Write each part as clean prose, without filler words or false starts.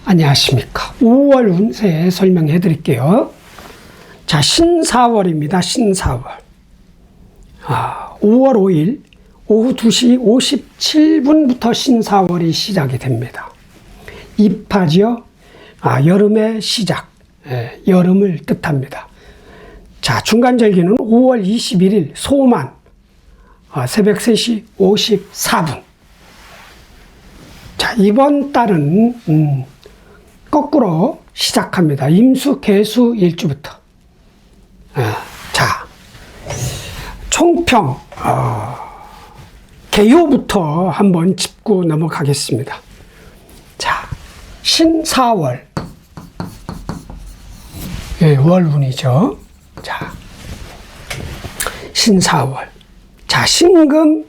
안녕하십니까. 5월 운세 설명해 드릴게요. 자, 신사월입니다. 신사월. 5월 5일 오후 2시 57분부터 신사월이 시작이 됩니다. 입하지요. 여름의 시작. 여름을 뜻합니다. 자, 중간절기는 5월 21일 소만 새벽 3시 54분. 자, 이번 달은 거꾸로 시작합니다. 임수, 개수 일주부터. 자, 총평 개요부터 한번 짚고 넘어가겠습니다. 자, 신사월. 월운이죠. 자, 신사월. 자, 신금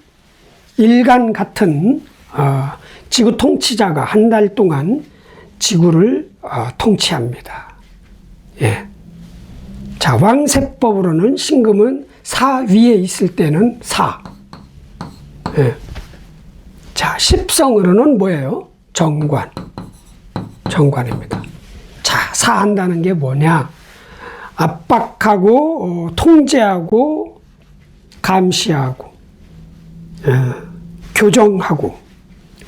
일간 같은 지구 통치자가 한 달 동안 지구를 통치합니다. 자, 왕세법으로는 신금은 사 위에 있을 때는 사. 자, 십성으로는 뭐예요? 정관. 정관입니다. 자, 사한다는 게 뭐냐? 압박하고 통제하고 감시하고 교정하고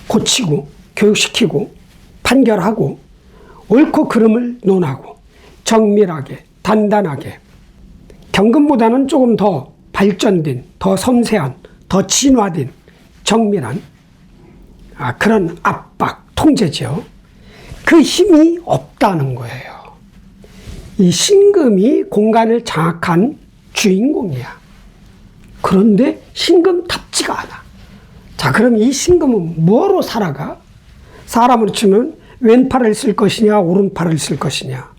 고치고 교육시키고 판결하고 옳고 그름을 논하고 정밀하게 단단하게 경금보다는 조금 더 발전된 더 섬세한 더 진화된 정밀한 그런 압박 통제죠. 그 힘이 없다는 거예요. 이 신금이 공간을 장악한 주인공이야. 그런데 신금답지가 않아. 자, 그럼 이 신금은 뭐로 살아가? 사람으로 치면 왼팔을 쓸 것이냐 오른팔을 쓸 것이냐,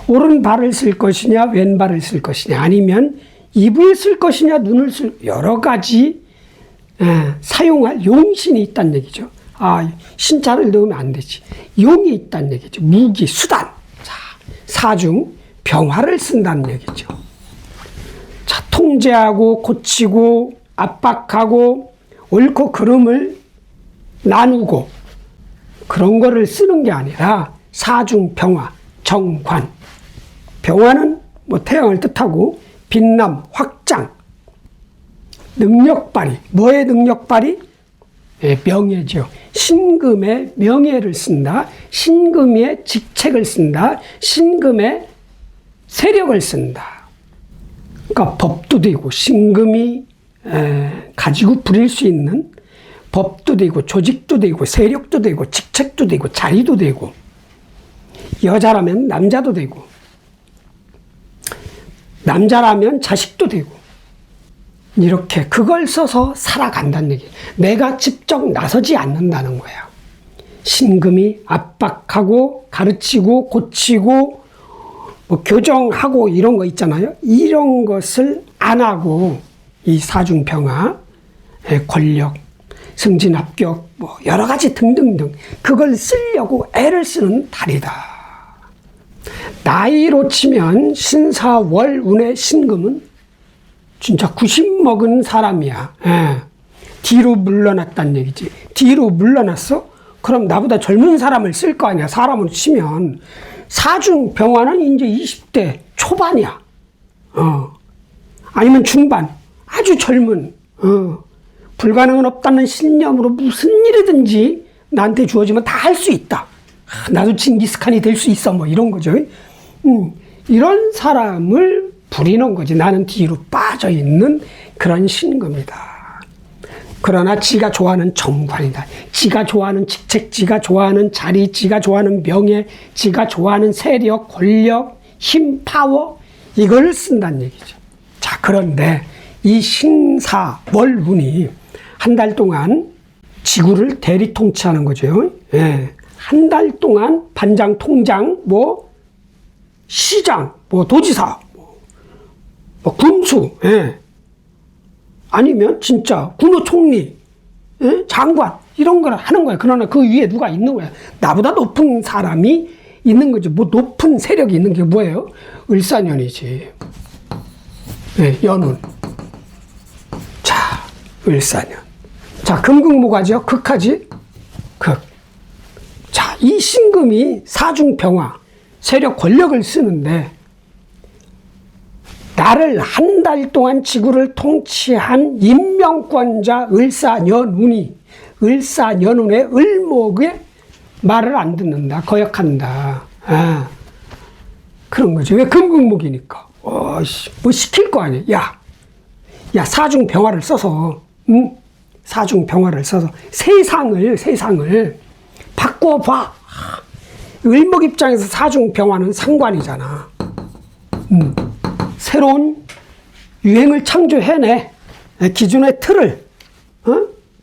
오른발을 쓸 것이냐 왼발을 쓸 것이냐, 아니면 입을 쓸 것이냐 눈을 쓸, 여러 가지 사용할 용신이 있다는 얘기죠. 신자를 넣으면 안 되지. 용이 있다는 얘기죠. 무기, 수단. 자, 사중 병화를 쓴다는 얘기죠. 자, 통제하고 고치고 압박하고 옳고 그름을 나누고 그런 거를 쓰는 게 아니라 사중 병화, 정관. 병화는 뭐 태양을 뜻하고 빛남, 확장, 능력 발휘. 뭐의 능력 발휘? 명예죠. 신금의 명예를 쓴다. 신금의 직책을 쓴다. 신금의 세력을 쓴다. 그러니까 법도 되고 신금이 가지고 부릴 수 있는 법도 되고 조직도 되고 세력도 되고 직책도 되고 자리도 되고, 여자라면 남자도 되고 남자라면 자식도 되고, 이렇게 그걸 써서 살아간다는 얘기. 내가 직접 나서지 않는다는 거야. 신금이 압박하고 가르치고 고치고 뭐 교정하고 이런 거 있잖아요. 이런 것을 안 하고 이 사중병화, 권력, 승진 합격, 뭐 여러 가지 등등등 그걸 쓰려고 애를 쓰는 달이다. 나이로 치면 신사월운의 신금은 진짜 90 먹은 사람이야. 뒤로 물러났다는 얘기지. 뒤로 물러났어? 그럼 나보다 젊은 사람을 쓸 거 아니야. 사람으로 치면. 사중병화는 이제 20대 초반이야. 아니면 중반. 아주 젊은. 불가능은 없다는 신념으로 무슨 일이든지 나한테 주어지면 다 할 수 있다. 나도 징기스칸이 될 수 있어. 뭐 이런 거죠. 이런 사람을 부리는 거지. 나는 뒤로 빠져 있는 그런 신금이다. 그러나 지가 좋아하는 정관이다. 지가 좋아하는 직책, 지가 좋아하는 자리, 지가 좋아하는 명예, 지가 좋아하는 세력, 권력, 힘, 파워, 이걸 쓴다는 얘기죠. 자, 그런데 이 신사월운이 한 달 동안 지구를 대리 통치하는 거죠. 한 달 동안 반장, 통장, 뭐 시장, 뭐 도지사, 뭐 군수, 아니면 진짜 군호총리, 장관 이런 걸 하는 거야. 그러나 그 위에 누가 있는 거야. 나보다 높은 사람이 있는 거죠. 뭐 높은 세력이 있는 게 뭐예요? 을사년이지. 연운. 자, 을사년. 자, 금극무가죠. 극하지? 극. 자, 이 신금이 사중병화, 세력 권력을 쓰는데 나를 한 달 동안 지구를 통치한 임명권자 을사년운의 을목의 말을 안 듣는다, 거역한다. 그런 거죠. 왜? 금극목이니까. 뭐 시킬 거 아니야. 야, 사중병화를 써서, 사중병화를 써서 세상을 바꿔봐. 을목 입장에서 사중병화는 상관이잖아. 새로운 유행을 창조해내. 기존의 틀을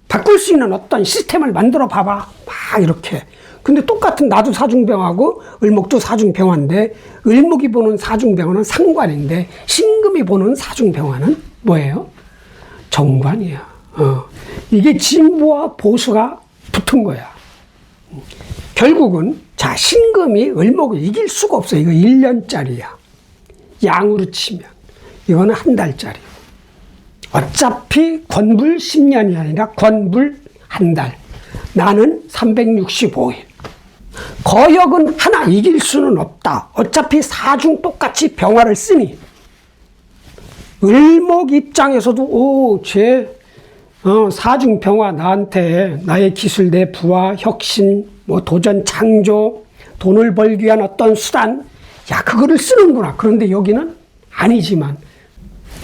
바꿀 수 있는 어떤 시스템을 만들어 봐봐. 막 이렇게. 근데 똑같은 나도 사중병화고 을목도 사중병화인데 을목이 보는 사중병화는 상관인데 신금이 보는 사중병화는 뭐예요? 정관이야. 이게 진보와 보수가 붙은 거야. 결국은 자, 신금이 을목을 이길 수가 없어. 이거 1년짜리야. 양으로 치면 이거는 한 달짜리. 어차피 권불 10년이 아니라 권불 한 달. 나는 365일. 거역은 하나 이길 수는 없다. 어차피 사중 똑같이 병화를 쓰니. 을목 입장에서도 사중 병화 나한테 나의 기술, 내 부와 혁신, 뭐 도전, 창조, 돈을 벌기 위한 어떤 수단, 그거를 쓰는구나. 그런데 여기는 아니지만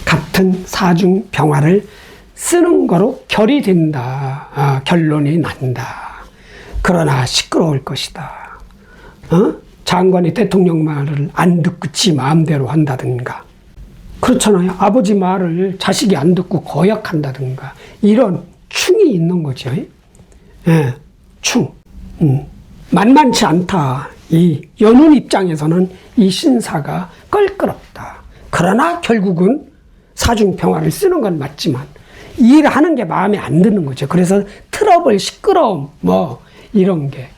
같은 사중 병화를 쓰는 거로 결이 된다. 결론이 난다. 그러나 시끄러울 것이다. 장관이 대통령 말을 안 듣고 지 마음대로 한다든가. 그렇잖아요. 아버지 말을 자식이 안 듣고 거역한다든가. 이런 충이 있는 거죠. 충. 만만치 않다. 이 연운 입장에서는 이 신사가 껄끄럽다. 그러나 결국은 사중평화를 쓰는 건 맞지만 일하는 게 마음에 안 드는 거죠. 그래서 트러블, 시끄러움, 뭐 이런 게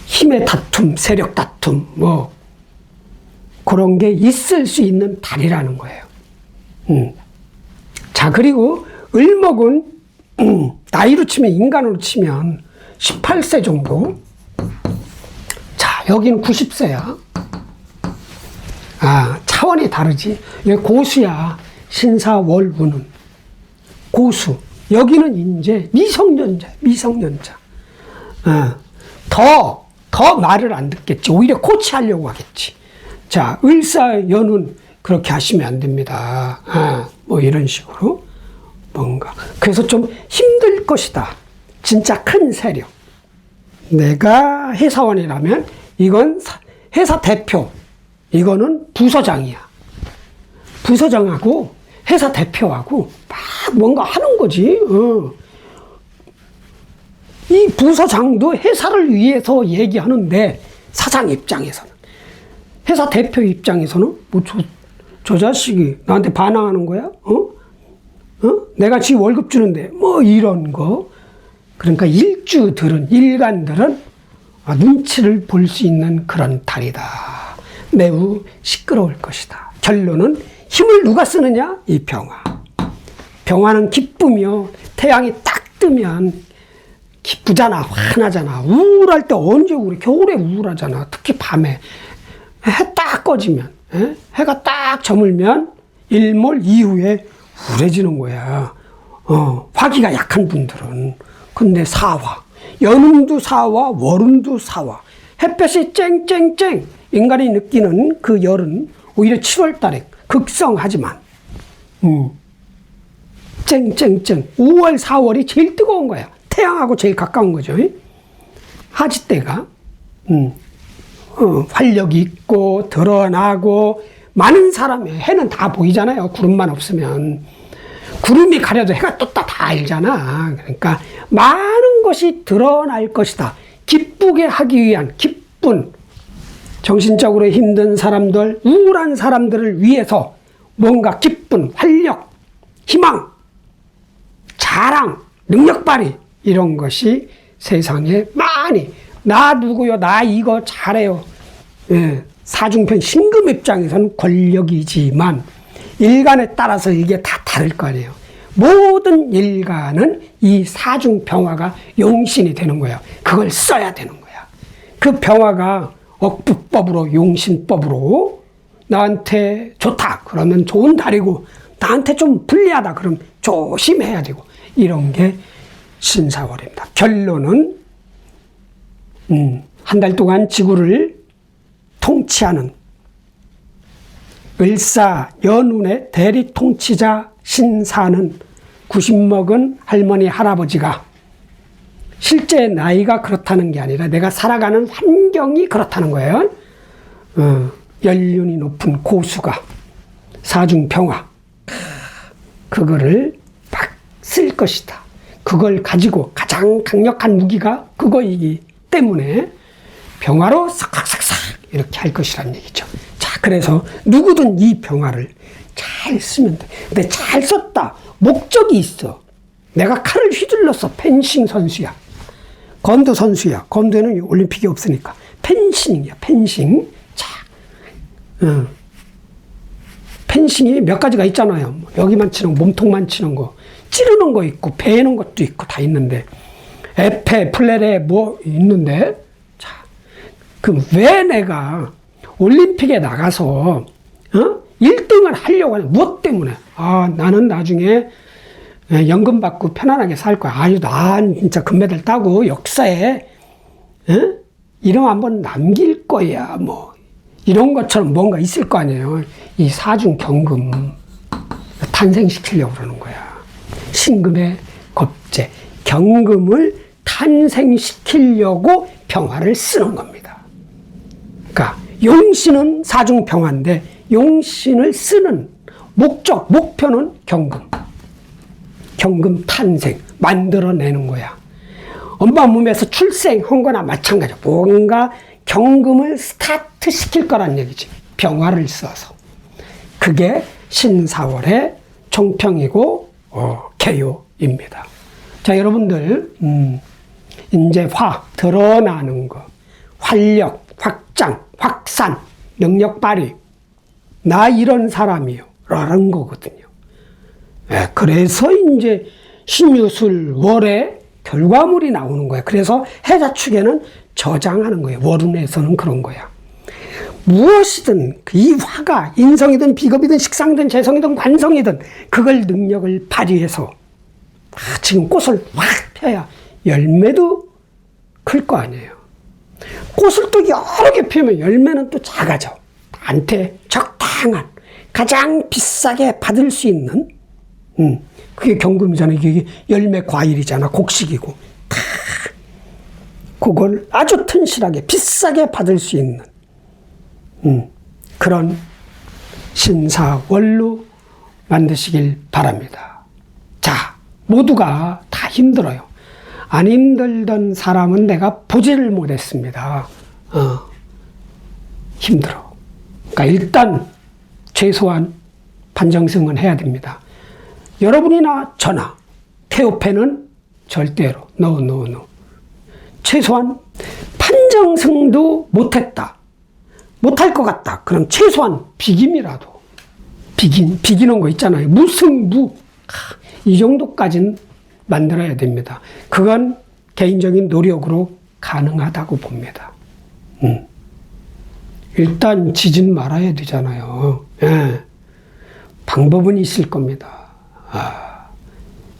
힘의 다툼, 세력 다툼, 뭐 그런 게 있을 수 있는 달이라는 거예요. 자, 그리고 을목은 나이로 치면, 인간으로 치면 18세 정도. 자, 여기는 90세야. 차원이 다르지. 왜? 고수야. 신사월운은 고수. 여기는 이제 미성년자. 더 말을 안 듣겠지. 오히려 코치하려고 하겠지. 자, 을사연운 그렇게 하시면 안 됩니다. 뭐 이런 식으로 뭔가. 그래서 좀 힘들 것이다. 진짜 큰 세력. 내가 회사원이라면 이건 회사 대표. 이거는 부서장이야. 부서장하고 회사 대표하고 막 뭔가 하는 거지. 이 부서장도 회사를 위해서 얘기하는데 사장 입장에서는, 회사 대표 입장에서는 뭐 저 자식이 나한테 반항하는 거야? 내가 지 월급 주는데 뭐 이런 거. 그러니까 일간들은 눈치를 볼 수 있는 그런 달이다. 매우 시끄러울 것이다. 결론은 힘을 누가 쓰느냐? 이 병화. 병화는 기쁘며 태양이 딱 뜨면 기쁘잖아, 환하잖아. 우울할 때 언제 우울해? 겨울에 우울하잖아. 특히 밤에 해 딱 꺼지면, 해가 딱 저물면 일몰 이후에 우울해지는 거야. 화기가 약한 분들은. 근데 사화, 연운도 사화, 월운도 사화. 햇볕이 쨍쨍쨍 인간이 느끼는 그 열은 오히려 7월 달에 극성하지만 쨍쨍쨍 5월 4월이 제일 뜨거운 거야. 태양하고 제일 가까운 거죠. 하지 때가 활력이 있고 드러나고 많은 사람이, 해는 다 보이잖아요. 구름만 없으면. 구름이 가려도 해가 떴다 다 알잖아. 그러니까 많은 것이 드러날 것이다. 기쁘게 하기 위한, 기쁜, 정신적으로 힘든 사람들, 우울한 사람들을 위해서 뭔가 기쁜, 활력, 희망, 자랑, 능력 발휘, 이런 것이 세상에 많이. 나 누구요? 나 이거 잘해요. 사중편 신금 입장에서는 권력이지만 일간에 따라서 이게 다 다를 거 아니에요. 모든 일간은 이 사중병화가 용신이 되는 거예요. 그걸 써야 되는 거야. 그 병화가 억부법으로 용신법으로 나한테 좋다 그러면 좋은 달이고 나한테 좀 불리하다 그러면 조심해야 되고 이런 게 신사월입니다. 결론은 한 달 동안 지구를 통치하는 을사연운의 대리 통치자 신사는 90먹은 할머니 할아버지가 실제 나이가 그렇다는 게 아니라 내가 살아가는 환경이 그렇다는 거예요. 연륜이 높은 고수가 사중평화 그거를 막 쓸 것이다. 그걸 가지고 가장 강력한 무기가 그거이기 때문에 병화로 싹싹싹싹 이렇게 할 것이란 얘기죠. 자, 그래서 누구든 이 병화를 잘 쓰면 돼. 근데 잘 썼다. 목적이 있어. 내가 칼을 휘둘렀어. 펜싱 선수야. 검도 선수야. 검도는 올림픽이 없으니까. 펜싱이야. 펜싱. 자, 펜싱이 몇 가지가 있잖아요. 여기만 치는 거, 몸통만 치는 거, 찌르는 거 있고, 베는 것도 있고 다 있는데, 에페, 플레레 뭐 있는데, 자, 그럼 왜 내가 올림픽에 나가서 1등을 하려고 하냐? 무엇 때문에? 아, 나는 나중에 연금 받고 편안하게 살 거야. 아유, 난 진짜 금메달 따고 역사에 이름 한번 남길 거야. 뭐 이런 것처럼 뭔가 있을 거 아니에요. 이 사중 경금 탄생시키려고 그러는 거야. 신금의 겁재, 경금을 탄생시키려고 병화를 쓰는 겁니다. 그러니까 용신은 사중 병화인데 용신을 쓰는 목적, 목표는 경금. 경금 탄생, 만들어내는 거야. 엄마 몸에서 출생한 거나 마찬가지야. 뭔가 경금을 스타트 시킬 거란 얘기지. 병화를 써서. 그게 신사월의 총평이고 개요입니다. 자, 여러분들 이제 화 드러나는 거, 활력, 확장, 확산, 능력 발휘. 나 이런 사람이요. 라는 거거든요. 네, 그래서 이제 신유술 월의 결과물이 나오는 거야. 그래서 해자축에는 저장하는 거예요. 월운에서는 그런 거야. 무엇이든 이 화가 인성이든 비겁이든 식상이든 재성이든 관성이든 그걸 능력을 발휘해서 지금 꽃을 확 펴야 열매도 클 거 아니에요. 꽃을 또 여러 개 피우면 열매는 또 작아져. 나한테 적당한 가장 비싸게 받을 수 있는 그게 경금이잖아. 이게 열매 과일이잖아. 곡식이고 그걸 아주 튼실하게 비싸게 받을 수 있는 그런 신사월로 만드시길 바랍니다. 자, 모두가 다 힘들어요. 안 힘들던 사람은 내가 보지를 못했습니다. 힘들어. 그러니까 일단 최소한 판정승은 해야 됩니다. 여러분이나 저나 태오패는 절대로 no. 최소한 판정승도 못했다. 못할 것 같다. 그럼 최소한 비김이라도 비기는 거 있잖아요. 무승부 이 정도까지는 만들어야 됩니다. 그건 개인적인 노력으로 가능하다고 봅니다. 일단 지진 말아야 되잖아요. 예. 방법은 있을 겁니다.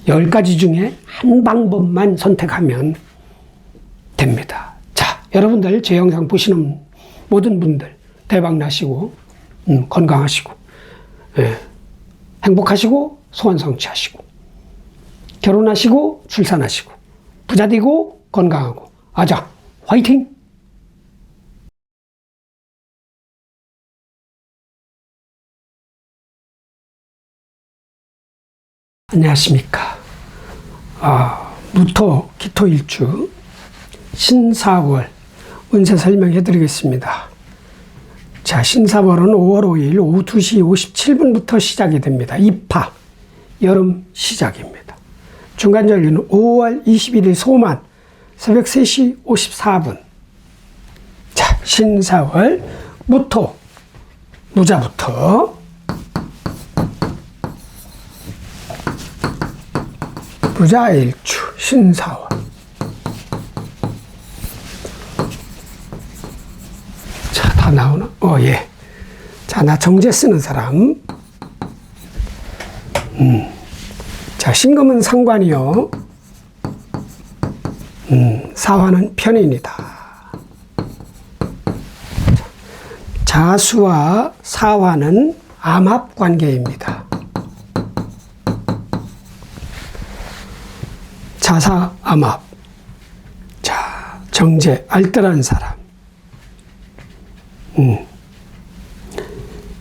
10가지 중에 한 방법만 선택하면 됩니다. 자, 여러분들 제 영상 보시는 모든 분들 대박 나시고 건강하시고 행복하시고 소원 성취하시고 결혼하시고 출산하시고 부자 되고 건강하고 아자 화이팅! 안녕하십니까. 무토 기토일주 신사월 운세 설명해 드리겠습니다. 자, 신사월은 5월 5일 오후 2시 57분부터 시작이 됩니다. 입하, 여름 시작입니다. 중간절기는 5월 21일 소만 새벽 3시 54분. 자, 신사월 무토 무자부터 무자일주 신사월 다 나오나? 예. 자, 나 정제 쓰는 사람. 자, 신금은 상관이요. 사화는 편인이다. 자수와 사화는 암합 관계입니다. 자사 암합. 자, 정제, 알뜰한 사람.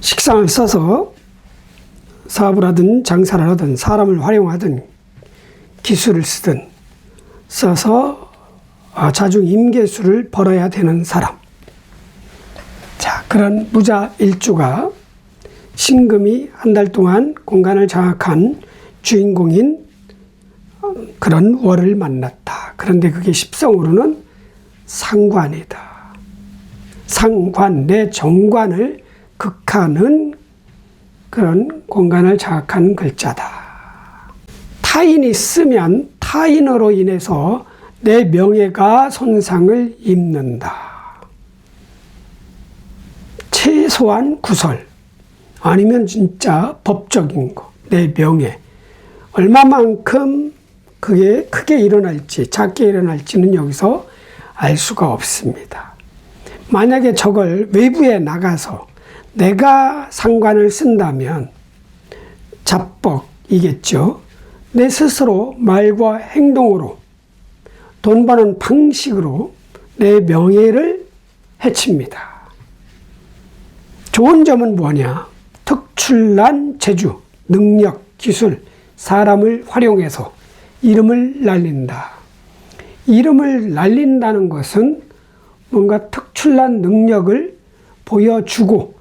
식상을 써서 사업을 하든 장사를 하든 사람을 활용하든 기술을 쓰든 써서 자중 임계수를 벌어야 되는 사람. 자, 그런 무자 일주가 신금이 한 달 동안 공간을 장악한 주인공인 그런 월을 만났다. 그런데 그게 십성으로는 상관이다. 상관, 내 정관을 극하는 그런 공간을 장악한 글자다. 타인이 쓰면 타인으로 인해서 내 명예가 손상을 입는다. 최소한 구설, 아니면 진짜 법적인 거, 내 명예. 얼마만큼 그게 크게 일어날지 작게 일어날지는 여기서 알 수가 없습니다. 만약에 저걸 외부에 나가서 내가 상관을 쓴다면 잡벅이겠죠. 내 스스로 말과 행동으로 돈 버는 방식으로 내 명예를 해칩니다. 좋은 점은 뭐냐? 특출난 재주, 능력, 기술, 사람을 활용해서 이름을 날린다. 이름을 날린다는 것은 뭔가 특출난 능력을 보여주고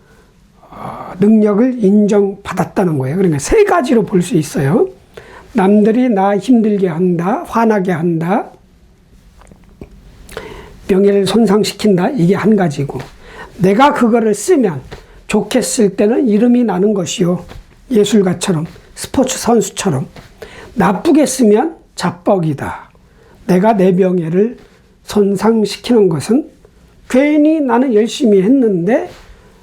능력을 인정받았다는 거예요. 그러니까 세 가지로 볼 수 있어요. 남들이 나 힘들게 한다, 화나게 한다, 명예를 손상시킨다, 이게 한 가지고, 내가 그거를 쓰면 좋게 쓸 때는 이름이 나는 것이요, 예술가처럼 스포츠 선수처럼. 나쁘게 쓰면 자뻑이다. 내가 내 명예를 손상시키는 것은 괜히 나는 열심히 했는데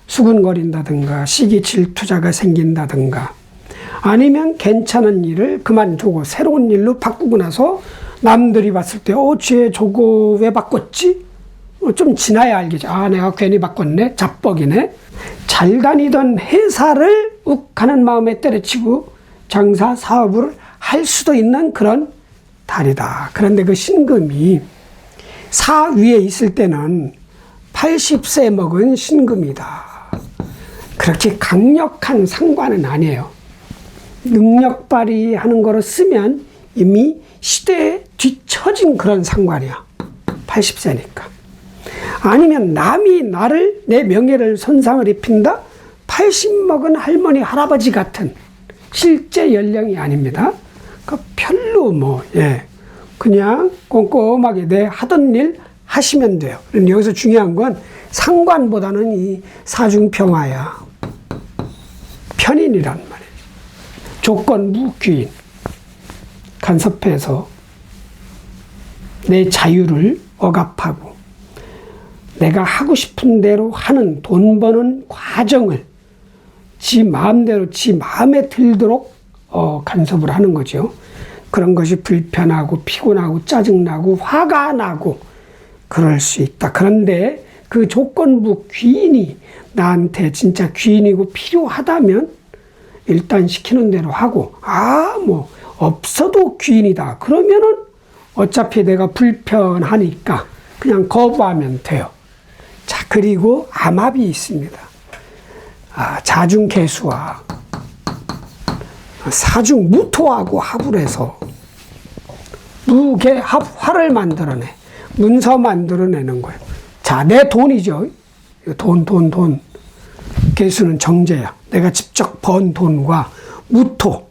수군거린다든가 시기 질투자가 생긴다든가, 아니면 괜찮은 일을 그만두고 새로운 일로 바꾸고 나서 남들이 봤을 때 쟤 저거 왜 바꿨지? 좀 지나야 알겠지. 내가 괜히 바꿨네. 자뻑이네. 잘 다니던 회사를 욱하는 마음에 때려치고 장사 사업을 할 수도 있는 그런 달이다. 그런데 그 신금이 사 위에 있을 때는 80세 먹은 신금이다. 그렇게 강력한 상관은 아니에요. 능력 발휘하는 거로 쓰면 이미 시대에 뒤처진 그런 상관이야. 80세니까. 아니면 남이 나를, 내 명예를 손상을 입힌다? 80 먹은 할머니, 할아버지 같은 실제 연령이 아닙니다. 별로 그냥 꼼꼼하게 내 하던 일 하시면 돼요. 여기서 중요한 건 상관보다는 이 사중평화야. 편인이란 말이에요. 조건무귀인. 간섭해서 내 자유를 억압하고 내가 하고 싶은 대로 하는 돈 버는 과정을 지 마음대로 지 마음에 들도록 간섭을 하는 거죠. 그런 것이 불편하고 피곤하고 짜증나고 화가 나고 그럴 수 있다. 그런데 그 조건부 귀인이 나한테 진짜 귀인이고 필요하다면 일단 시키는 대로 하고, 없어도 귀인이다. 그러면은 어차피 내가 불편하니까 그냥 거부하면 돼요. 자, 그리고 암합이 있습니다. 자중개수와 사중무토하고 합을 해서 무개합 화를 만들어내. 문서 만들어내는 거예요. 자, 내 돈이죠. 돈. 개수는 정제야. 내가 직접 번 돈과 무토.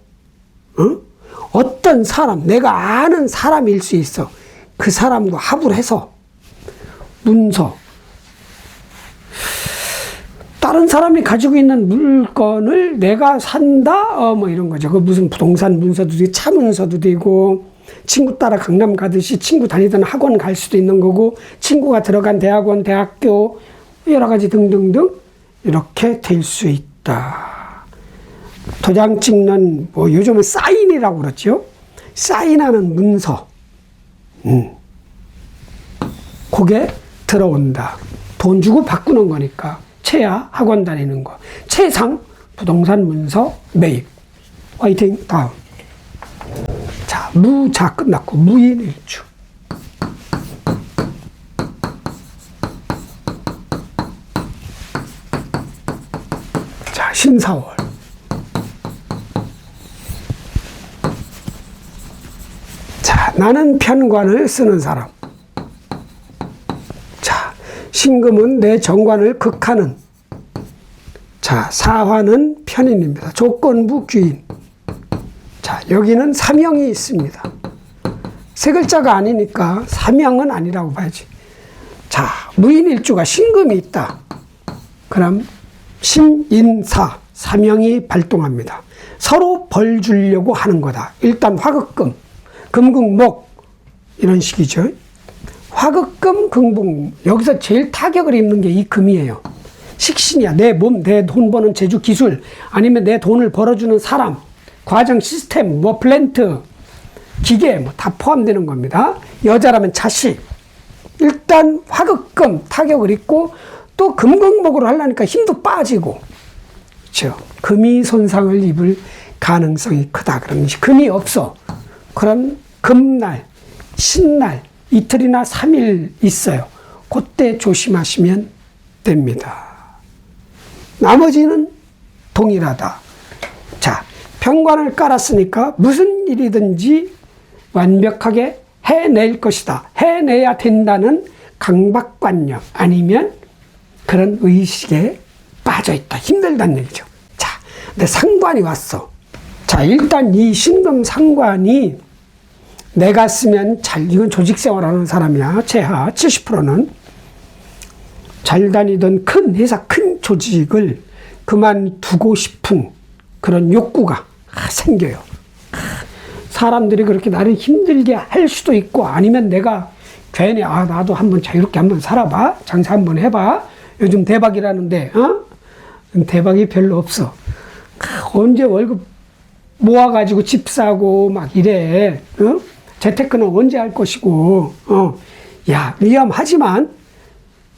어떤 사람, 내가 아는 사람일 수 있어. 그 사람과 합을 해서 문서. 다른 사람이 가지고 있는 물건을 내가 산다? 이런 거죠. 그 무슨 부동산 문서도 되고, 차 문서도 되고, 친구 따라 강남 가듯이 친구 다니던 학원 갈 수도 있는 거고, 친구가 들어간 대학원, 대학교, 여러 가지 등등등 이렇게 될 수 있다. 도장 찍는 뭐 요즘은 사인이라고 그러죠. 사인하는 문서. 그게 들어온다. 돈 주고 바꾸는 거니까. 채야 학원 다니는 거. 채상 부동산 문서 매입. 화이팅. 다음. 자, 무자 끝났고 무인일주. 자, 신사월. 자, 나는 편관을 쓰는 사람. 자, 신금은 내 정관을 극하는. 자, 사화는 편인입니다. 조건부 귀인. 자, 여기는 사명이 있습니다. 세 글자가 아니니까 사명은 아니라고 봐야지. 자, 무인일주가 신금이 있다. 그럼 신인사, 사명이 발동합니다. 서로 벌 주려고 하는 거다. 일단 화극금, 금극목 이런 식이죠. 화극금, 금극목. 여기서 제일 타격을 입는 게 이 금이에요. 식신이야. 내 몸, 내 돈 버는 재주 기술, 아니면 내 돈을 벌어주는 사람, 과정 시스템, 뭐 플랜트, 기계 뭐 다 포함되는 겁니다. 여자라면 자식. 일단 화극금 타격을 입고 또 금극목으로 하려니까 힘도 빠지고, 그렇죠. 금이 손상을 입을 가능성이 크다. 그러면 금이 없어. 그럼 금날, 신날 이틀이나 3일 있어요. 그때 조심하시면 됩니다. 나머지는 동일하다. 자, 편관을 깔았으니까 무슨 일이든지 완벽하게 해낼 것이다. 해내야 된다는 강박관념 아니면 그런 의식에 빠져있다. 힘들다는 얘기죠. 자, 근데 상관이 왔어. 자, 일단 이 신금 상관이 내가 쓰면 이건 조직생활하는 사람이야. 제하 70%는 잘 다니던 큰 회사, 큰 조직을 그만두고 싶은 그런 욕구가 생겨요. 사람들이 그렇게 나를 힘들게 할 수도 있고, 아니면 내가 괜히 나도 한번 자유롭게 한번 살아봐, 장사 한번 해봐, 요즘 대박이라는데 대박이 별로 없어. 언제 월급 모아가지고 집 사고 막 이래. 재테크는 언제 할 것이고. 야, 위험하지만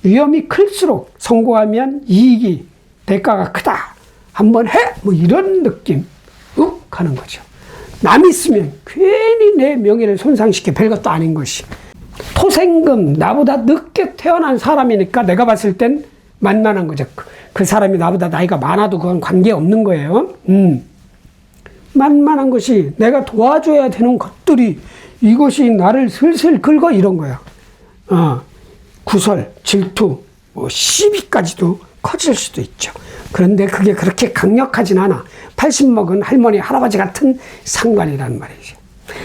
위험이 클수록 성공하면 이익이, 대가가 크다. 한번 해! 뭐 이런 느낌. 하는 거죠. 남이 있으면 괜히 내 명예를 손상시켜 별것도 아닌 것이. 토생금, 나보다 늦게 태어난 사람이니까 내가 봤을 땐 만만한 거죠. 그 사람이 나보다 나이가 많아도 그건 관계없는 거예요. 만만한 것이, 내가 도와줘야 되는 것들이 이것이 나를 슬슬 긁어 이런 거야. 구설, 질투, 뭐 시비까지도 커질 수도 있죠. 그런데 그게 그렇게 강력하진 않아. 80 먹은 할머니, 할아버지 같은 상관이란 말이죠.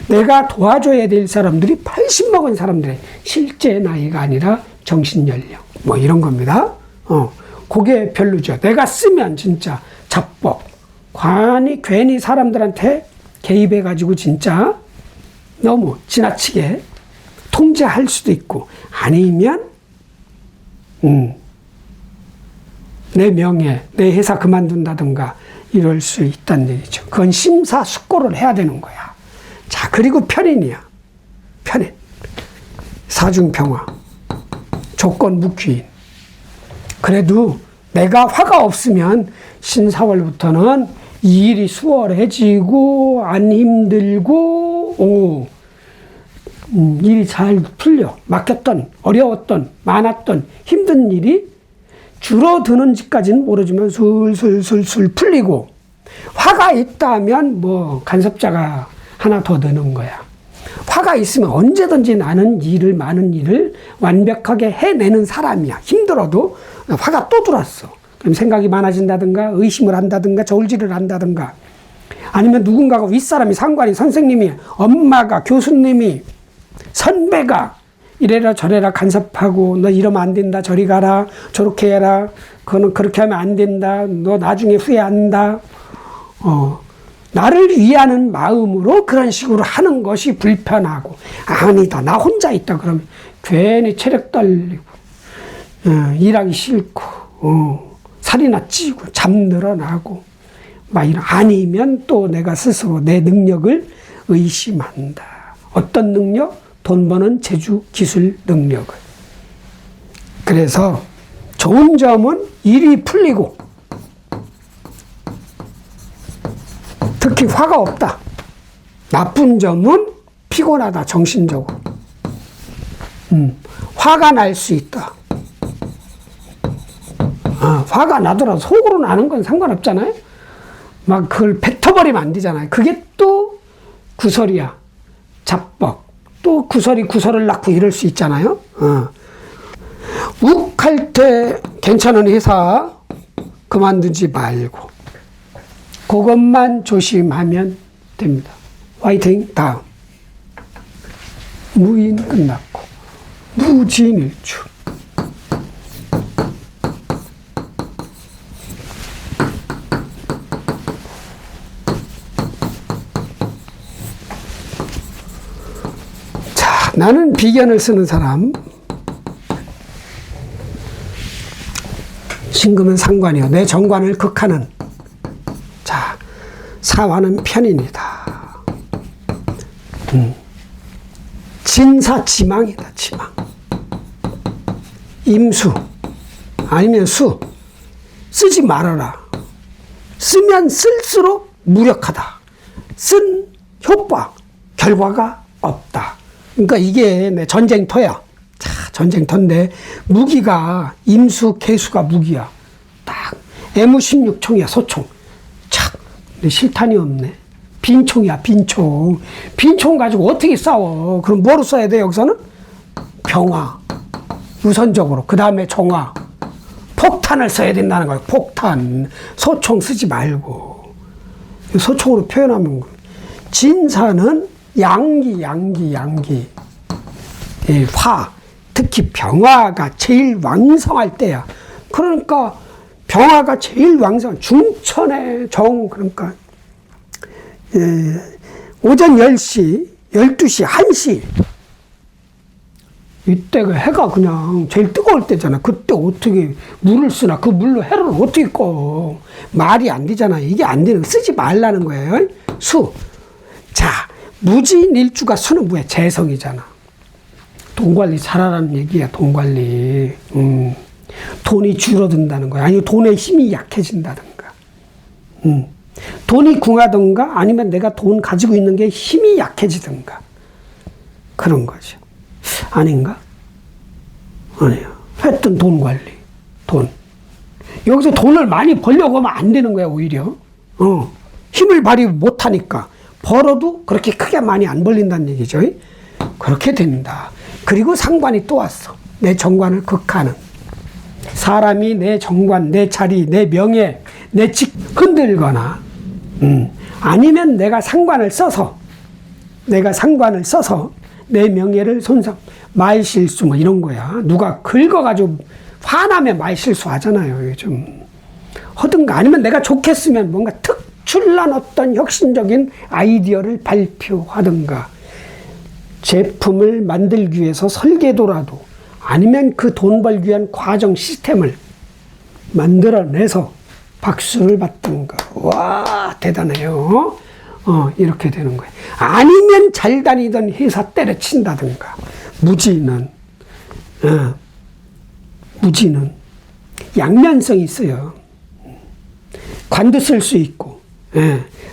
내가 도와줘야 될 사람들이 80 먹은 사람들의 실제 나이가 아니라 정신연령, 뭐 이런 겁니다. 그게 별로죠. 내가 쓰면 진짜 자뻑, 괜히 사람들한테 개입해가지고 진짜 너무 지나치게 통제할 수도 있고, 아니면 내 명예, 내 회사 그만둔다든가 이럴 수 있다는 얘기죠. 그건 심사숙고를 해야 되는 거야. 자, 그리고 편인이야. 편인. 사중평화. 조건무귀인. 그래도 내가 화가 없으면 신사월부터는 이 일이 수월해지고 안 힘들고 일이 잘 풀려. 막혔던, 어려웠던, 많았던 힘든 일이 줄어드는지까지는 모르지만 술술술술 풀리고, 화가 있다면 뭐 간섭자가 하나 더 드는 거야. 화가 있으면 언제든지 나는 많은 일을 완벽하게 해내는 사람이야. 힘들어도 화가 또 들어왔어. 그럼 생각이 많아진다든가, 의심을 한다든가, 저울질을 한다든가, 아니면 누군가가 윗사람이, 상관이, 선생님이, 엄마가, 교수님이, 선배가 이래라 저래라 간섭하고, 너 이러면 안 된다, 저리 가라, 저렇게 해라, 그거는 그렇게 하면 안 된다, 너 나중에 후회한다. 나를 위하는 마음으로 그런 식으로 하는 것이 불편하고, 아니다, 나 혼자 있다 그러면 괜히 체력 떨리고, 일하기 싫고, 살이나 찌고, 잠 늘어나고, 막 이런, 아니면 또 내가 스스로 내 능력을 의심한다. 어떤 능력? 돈 버는 재주, 기술, 능력을. 그래서 좋은 점은 일이 풀리고, 특히 화가 없다. 나쁜 점은 피곤하다, 정신적으로. 화가 날 수 있다. 화가 나더라도 속으로 나는 건 상관없잖아요. 막 그걸 뱉어버리면 안 되잖아요. 그게 또 구설이야. 자뻑. 또 구설이 구설을 낳고 이럴 수 있잖아요. 욱할 때 괜찮은 회사 그만두지 말고 그것만 조심하면 됩니다. 화이팅. 다음. 무인 끝났고 무진일주. 자, 나는 비견을 쓰는 사람. 신금은 상관이요. 내 정관을 극하는. 자, 사화는 편인이다. 진사지망이다. 지망. 임수 아니면 수. 쓰지 말아라. 쓰면 쓸수록 무력하다. 쓴 효과, 결과가 없다. 그러니까 이게 내 전쟁터야. 자, 전쟁터인데 무기가 임수, 개수가 무기야. 딱 M16총이야. 소총. 착. 근데 실탄이 없네. 빈총이야. 빈총. 빈총 가지고 어떻게 싸워? 그럼 뭐로 써야 돼? 여기서는 병화 우선적으로. 그 다음에 정화. 폭탄을 써야 된다는 거예요. 폭탄. 소총 쓰지 말고. 소총으로 표현하면 진사는 양기. 예, 화. 특히 병화가 제일 왕성할 때야. 그러니까 병화가 제일 왕성. 중천의 정. 그러니까 오전 10시, 12시, 1시. 이때가 해가 그냥 제일 뜨거울 때잖아. 그때 어떻게 물을 쓰나? 그 물로 해를 어떻게 꺼? 말이 안 되잖아. 이게 안 되는 거. 쓰지 말라는 거예요. 수. 자, 무진일주가 수는 뭐야? 재성이잖아. 돈 관리 잘하라는 얘기야. 돈 관리. 돈이 줄어든다는 거야. 아니면 돈의 힘이 약해진다든가. 돈이 궁하든가 아니면 내가 돈 가지고 있는 게 힘이 약해지든가. 그런 거죠. 아닌가? 아니요. 하여튼 돈 관리. 돈. 여기서 돈을 많이 벌려고 하면 안 되는 거야, 오히려. 힘을 발휘 못 하니까. 벌어도 그렇게 크게 많이 안 벌린다는 얘기죠. 그렇게 된다. 그리고 상관이 또 왔어. 내 정관을 극하는. 사람이 내 정관, 내 자리, 내 명예, 내 직 흔들거나, 아니면 내가 상관을 써서 내 명예를 손상, 말실수 뭐 이런 거야. 누가 긁어가지고 화나면 말실수 하잖아요, 요즘. 하든가 아니면 내가 좋겠으면 뭔가 특출난 어떤 혁신적인 아이디어를 발표하든가, 제품을 만들기 위해서 설계도라도 아니면 그 돈 벌기 위한 과정 시스템을 만들어내서 박수를 받든가. 와, 대단해요. 이렇게 되는 거예요. 아니면 잘 다니던 회사 때려친다든가. 무지는 양면성이 있어요. 관도 쓸 수 있고,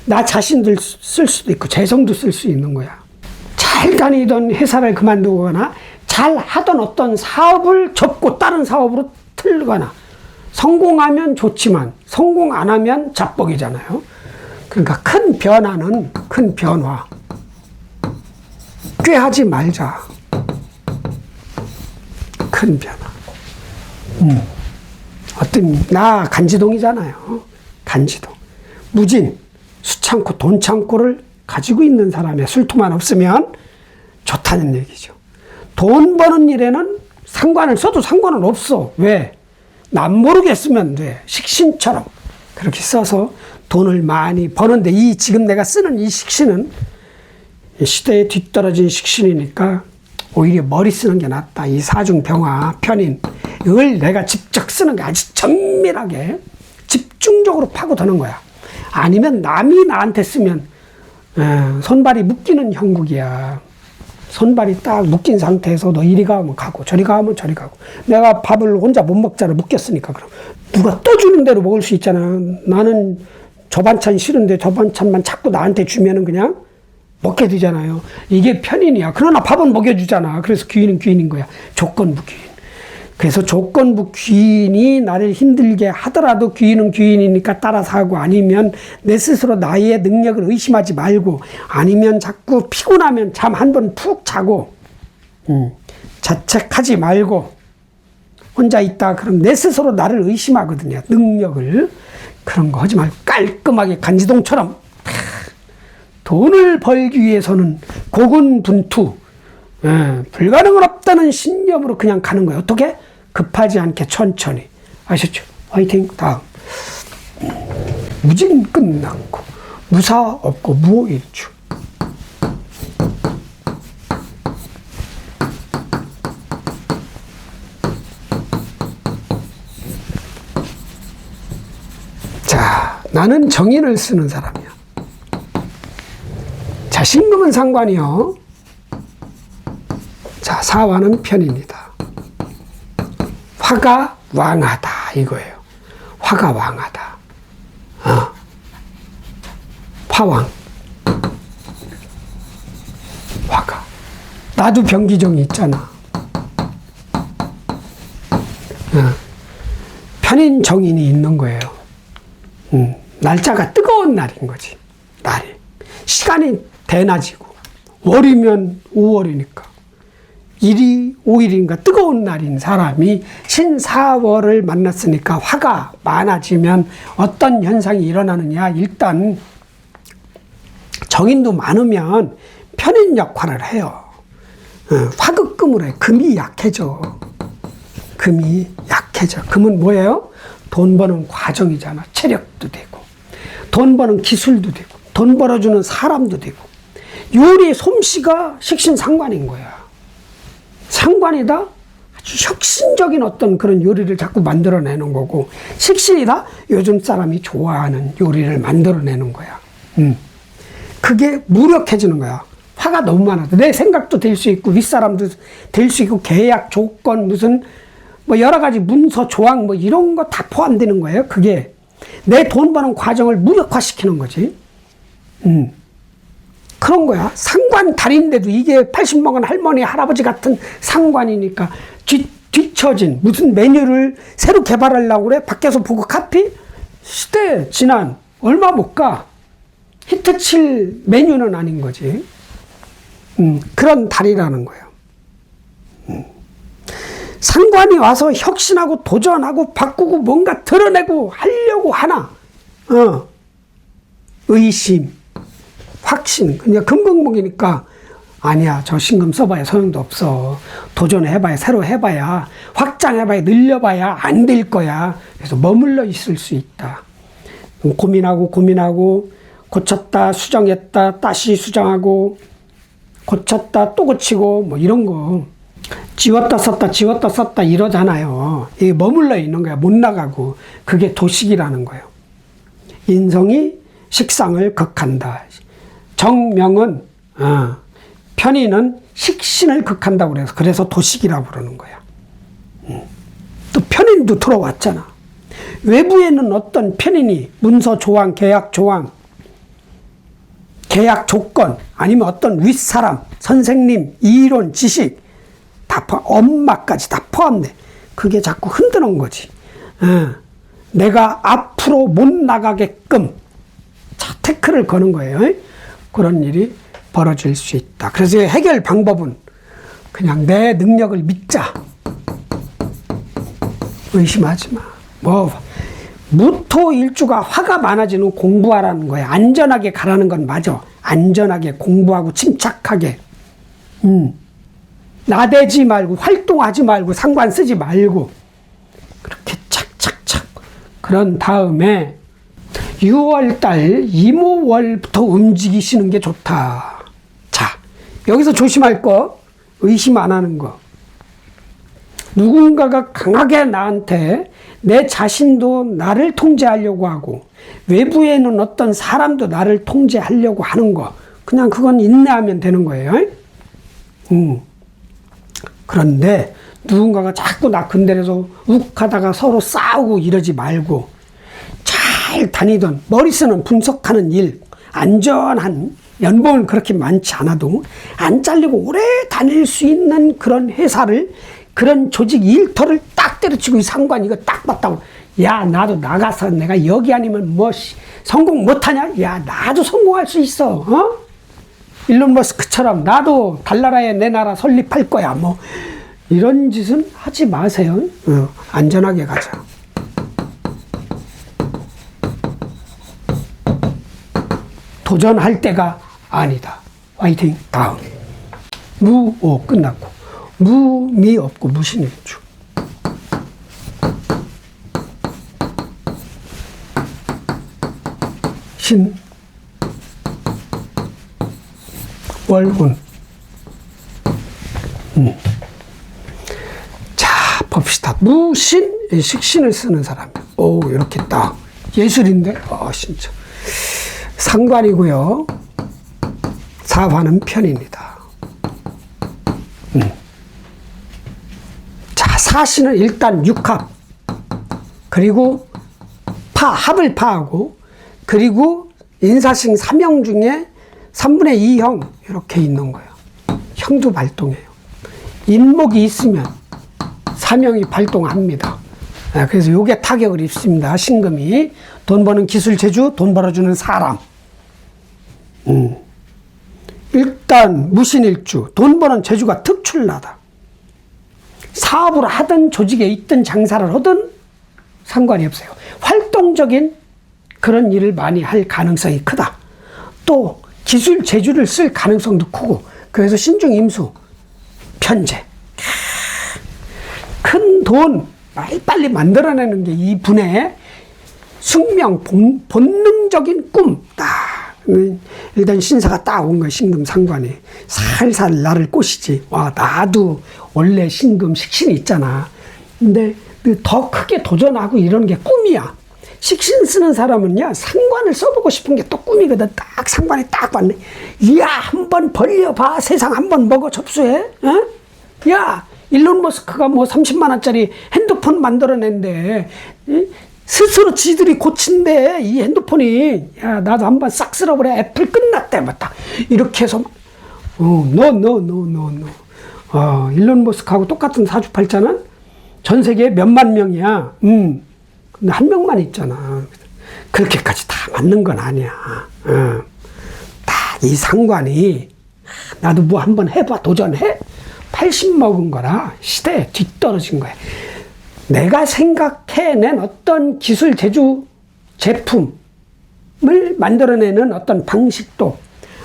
나 자신도 쓸 수도 있고, 재성도 쓸 수 있는 거야. 잘 다니던 회사를 그만두거나, 잘 하던 어떤 사업을 접고 다른 사업으로 틀거나, 성공하면 좋지만, 성공 안 하면 자뻑이잖아요. 그러니까 큰 변화는, 큰 변화. 꾀하지 말자. 큰 변화. 나 간지동이잖아요. 간지동. 무진, 수창고, 돈창고를 가지고 있는 사람의 술토만 없으면 좋다는 얘기죠. 돈 버는 일에는 상관을 써도 상관은 없어. 왜? 남 모르게 쓰면 돼. 식신처럼. 그렇게 써서 돈을 많이 버는데, 지금 내가 쓰는 이 식신은 시대에 뒤떨어진 식신이니까 오히려 머리 쓰는 게 낫다. 이 사중병화, 편인. 이걸 내가 직접 쓰는 게 아주 정밀하게, 집중적으로 파고드는 거야. 아니면 남이 나한테 쓰면, 손발이 묶이는 형국이야. 손발이 딱 묶인 상태에서 너 이리 가면 가고, 저리 가면 저리 가고. 내가 밥을 혼자 못 먹잖아. 묶였으니까. 그럼 누가 떠주는 대로 먹을 수 있잖아. 나는 저 반찬 싫은데 저 반찬만 자꾸 나한테 주면은 그냥 먹게 되잖아요. 이게 편인이야. 그러나 밥은 먹여주잖아. 그래서 귀인은 귀인인 거야. 조건부 귀인. 그래서 조건부 귀인이 나를 힘들게 하더라도 귀인은 귀인이니까 따라서 하고, 아니면 내 스스로 나의 능력을 의심하지 말고, 아니면 자꾸 피곤하면 잠 한 번 푹 자고, 자책하지 말고 혼자 있다. 그럼 내 스스로 나를 의심하거든요. 능력을. 그런 거 하지 말고 깔끔하게 간지동처럼 돈을 벌기 위해서는 고군분투, 불가능은 없다는 신념으로 그냥 가는 거예요. 어떻게? 급하지 않게 천천히. 아셨죠? 화이팅. 다음. 무진 끝났고 무사 없고 무오일주. 자, 나는 정인을 쓰는 사람이야. 자, 신금은 상관이요. 자, 사화는 편입니다. 화가 왕하다 이거예요. 화가 왕하다. 화왕. 화가. 나도 병기정이 있잖아. 편인 정인이 있는 거예요. 날짜가 뜨거운 날인 거지. 날이. 시간이 대낮이고, 월이면 5월이니까. 1이 5일인가 뜨거운 날인 사람이 신사월을 만났으니까 화가 많아지면 어떤 현상이 일어나느냐. 일단 정인도 많으면 편인 역할을 해요. 화극금으로 해. 금이 약해져. 금이 약해져. 금은 뭐예요? 돈 버는 과정이잖아. 체력도 되고, 돈 버는 기술도 되고, 돈 벌어주는 사람도 되고. 요리 솜씨가 식신상관인 거야. 상관이다? 아주 혁신적인 어떤 그런 요리를 자꾸 만들어내는 거고, 식신이다? 요즘 사람이 좋아하는 요리를 만들어내는 거야. 그게 무력해지는 거야. 화가 너무 많아서 내 생각도 될 수 있고, 윗사람도 될 수 있고, 계약, 조건, 무슨 뭐 여러 가지 문서, 조항 뭐 이런 거 다 포함되는 거예요. 그게 내 돈 버는 과정을 무력화시키는 거지. 그런 거야. 상관 달인데도 이게 80먹은 할머니, 할아버지 같은 상관이니까 뒤처진 무슨 메뉴를 새로 개발하려고 그래? 밖에서 보고 카피? 시대 지난 얼마 못 가. 히트칠 메뉴는 아닌 거지. 그런 달이라는 거예요. 상관이 와서 혁신하고 도전하고 바꾸고 뭔가 드러내고 하려고 하나. 의심, 확신. 그냥 금공목이니까 아니야, 저 신금 써봐야 소용도 없어. 도전해봐야, 새로 해봐야, 확장해봐야, 늘려봐야 안 될 거야. 그래서 머물러 있을 수 있다. 고민하고 고쳤다, 수정했다, 다시 수정하고, 고쳤다, 또 고치고, 뭐 이런 거. 지웠다 썼다 이러잖아요. 이게 머물러 있는 거야. 못 나가고. 그게 도식이라는 거예요. 인성이 식상을 극한다. 정명은, 편인은 식신을 극한다고 그래서 도식이라고 그러는 거야. 또 편인도 들어왔잖아. 외부에는 어떤 편인이 문서 조항, 계약 조항, 계약 조건, 아니면 어떤 윗사람, 선생님, 이론, 지식, 다 엄마까지 다 포함돼. 그게 자꾸 흔드는 거지. 내가 앞으로 못 나가게끔 태클을 거는 거예요. 그런 일이 벌어질 수 있다. 그래서 해결 방법은 그냥 내 능력을 믿자. 의심하지 마. 무토일주가 화가 많아지는 공부하라는 거야. 안전하게 가라는 건 맞아. 안전하게 공부하고 침착하게. 나대지 말고, 활동하지 말고, 상관 쓰지 말고, 그렇게 착착착. 그런 다음에 6월달 이모월부터 움직이시는 게 좋다. 자, 여기서 조심할 거, 의심 안 하는 거. 누군가가 강하게 나한테 내 자신도 나를 통제하려고 하고 외부에는 어떤 사람도 나를 통제하려고 하는 거. 그냥 그건 인내하면 되는 거예요. 그런데 누군가가 자꾸 나 건드려서 욱하다가 서로 싸우고 이러지 말고 잘 다니던 머리 쓰는 분석하는 일, 안전한 연봉은 그렇게 많지 않아도 안 잘리고 오래 다닐 수 있는 그런 회사를, 그런 조직 일터를 딱 때려치고 이 상관 이거 딱 봤다고, 야 나도 나가서 내가 여기 아니면 뭐 성공 못하냐? 야 나도 성공할 수 있어. 일론 머스크처럼 나도 달나라에 내 나라 설립할 거야. 뭐 이런 짓은 하지 마세요. 안전하게 가자. 도전할 때가 아니다. 화이팅. 다음. 끝났고. 무미 없고 무신일주. 신, 월운. 자, 봅시다. 무신, 식신을 쓰는 사람. 이렇게 딱. 예술인데? 진짜. 상관이고요. 사화는 편입니다. 자, 사신은 일단 육합. 그리고 합을 파하고, 그리고 인사신 3형 중에 3분의 2형 이렇게 있는 거예요. 형도 발동해요. 인목이 있으면 3형이 발동합니다. 그래서 요게 타격을 입습니다. 신금이. 돈 버는 기술 재주, 돈 벌어주는 사람. 일단 무신일주, 돈 버는 재주가 특출나다. 사업을 하든 조직에 있든 장사를 하든 상관이 없어요. 활동적인 그런 일을 많이 할 가능성이 크다. 또 기술 재주를 쓸 가능성도 크고, 그래서 신중 임수, 편재. 큰 돈 빨리빨리 만들어내는 게 이 분의 숙명, 본능적인 꿈. 일단 신사가 딱 온 거야. 신금 상관이. 살살 나를 꼬시지. 나도 원래 신금 식신이 있잖아. 근데 더 크게 도전하고 이런 게 꿈이야. 식신 쓰는 사람은요, 상관을 써보고 싶은 게 또 꿈이거든. 딱 상관이 딱 왔네. 이야, 한번 벌려봐. 세상 한번 먹어 접수해. 야, 일론 머스크가 뭐 30만 원짜리 핸드폰 만들어낸대. 스스로 지들이 고친대. 이 핸드폰이. 야, 나도 한번 싹 쓸어버려. 애플 끝났대. 뭐 딱 이렇게 해서 일론 머스크하고 똑같은 사주팔자는 전 세계에 몇만 명이야. 근데 한 명만 있잖아. 그렇게까지 다 맞는 건 아니야. 다 이 상관이 나도 뭐 한번 해봐. 도전해. 80 먹은 거라 시대에 뒤떨어진 거야. 내가 생각해낸 어떤 기술 제조 제품을 만들어내는 어떤 방식도,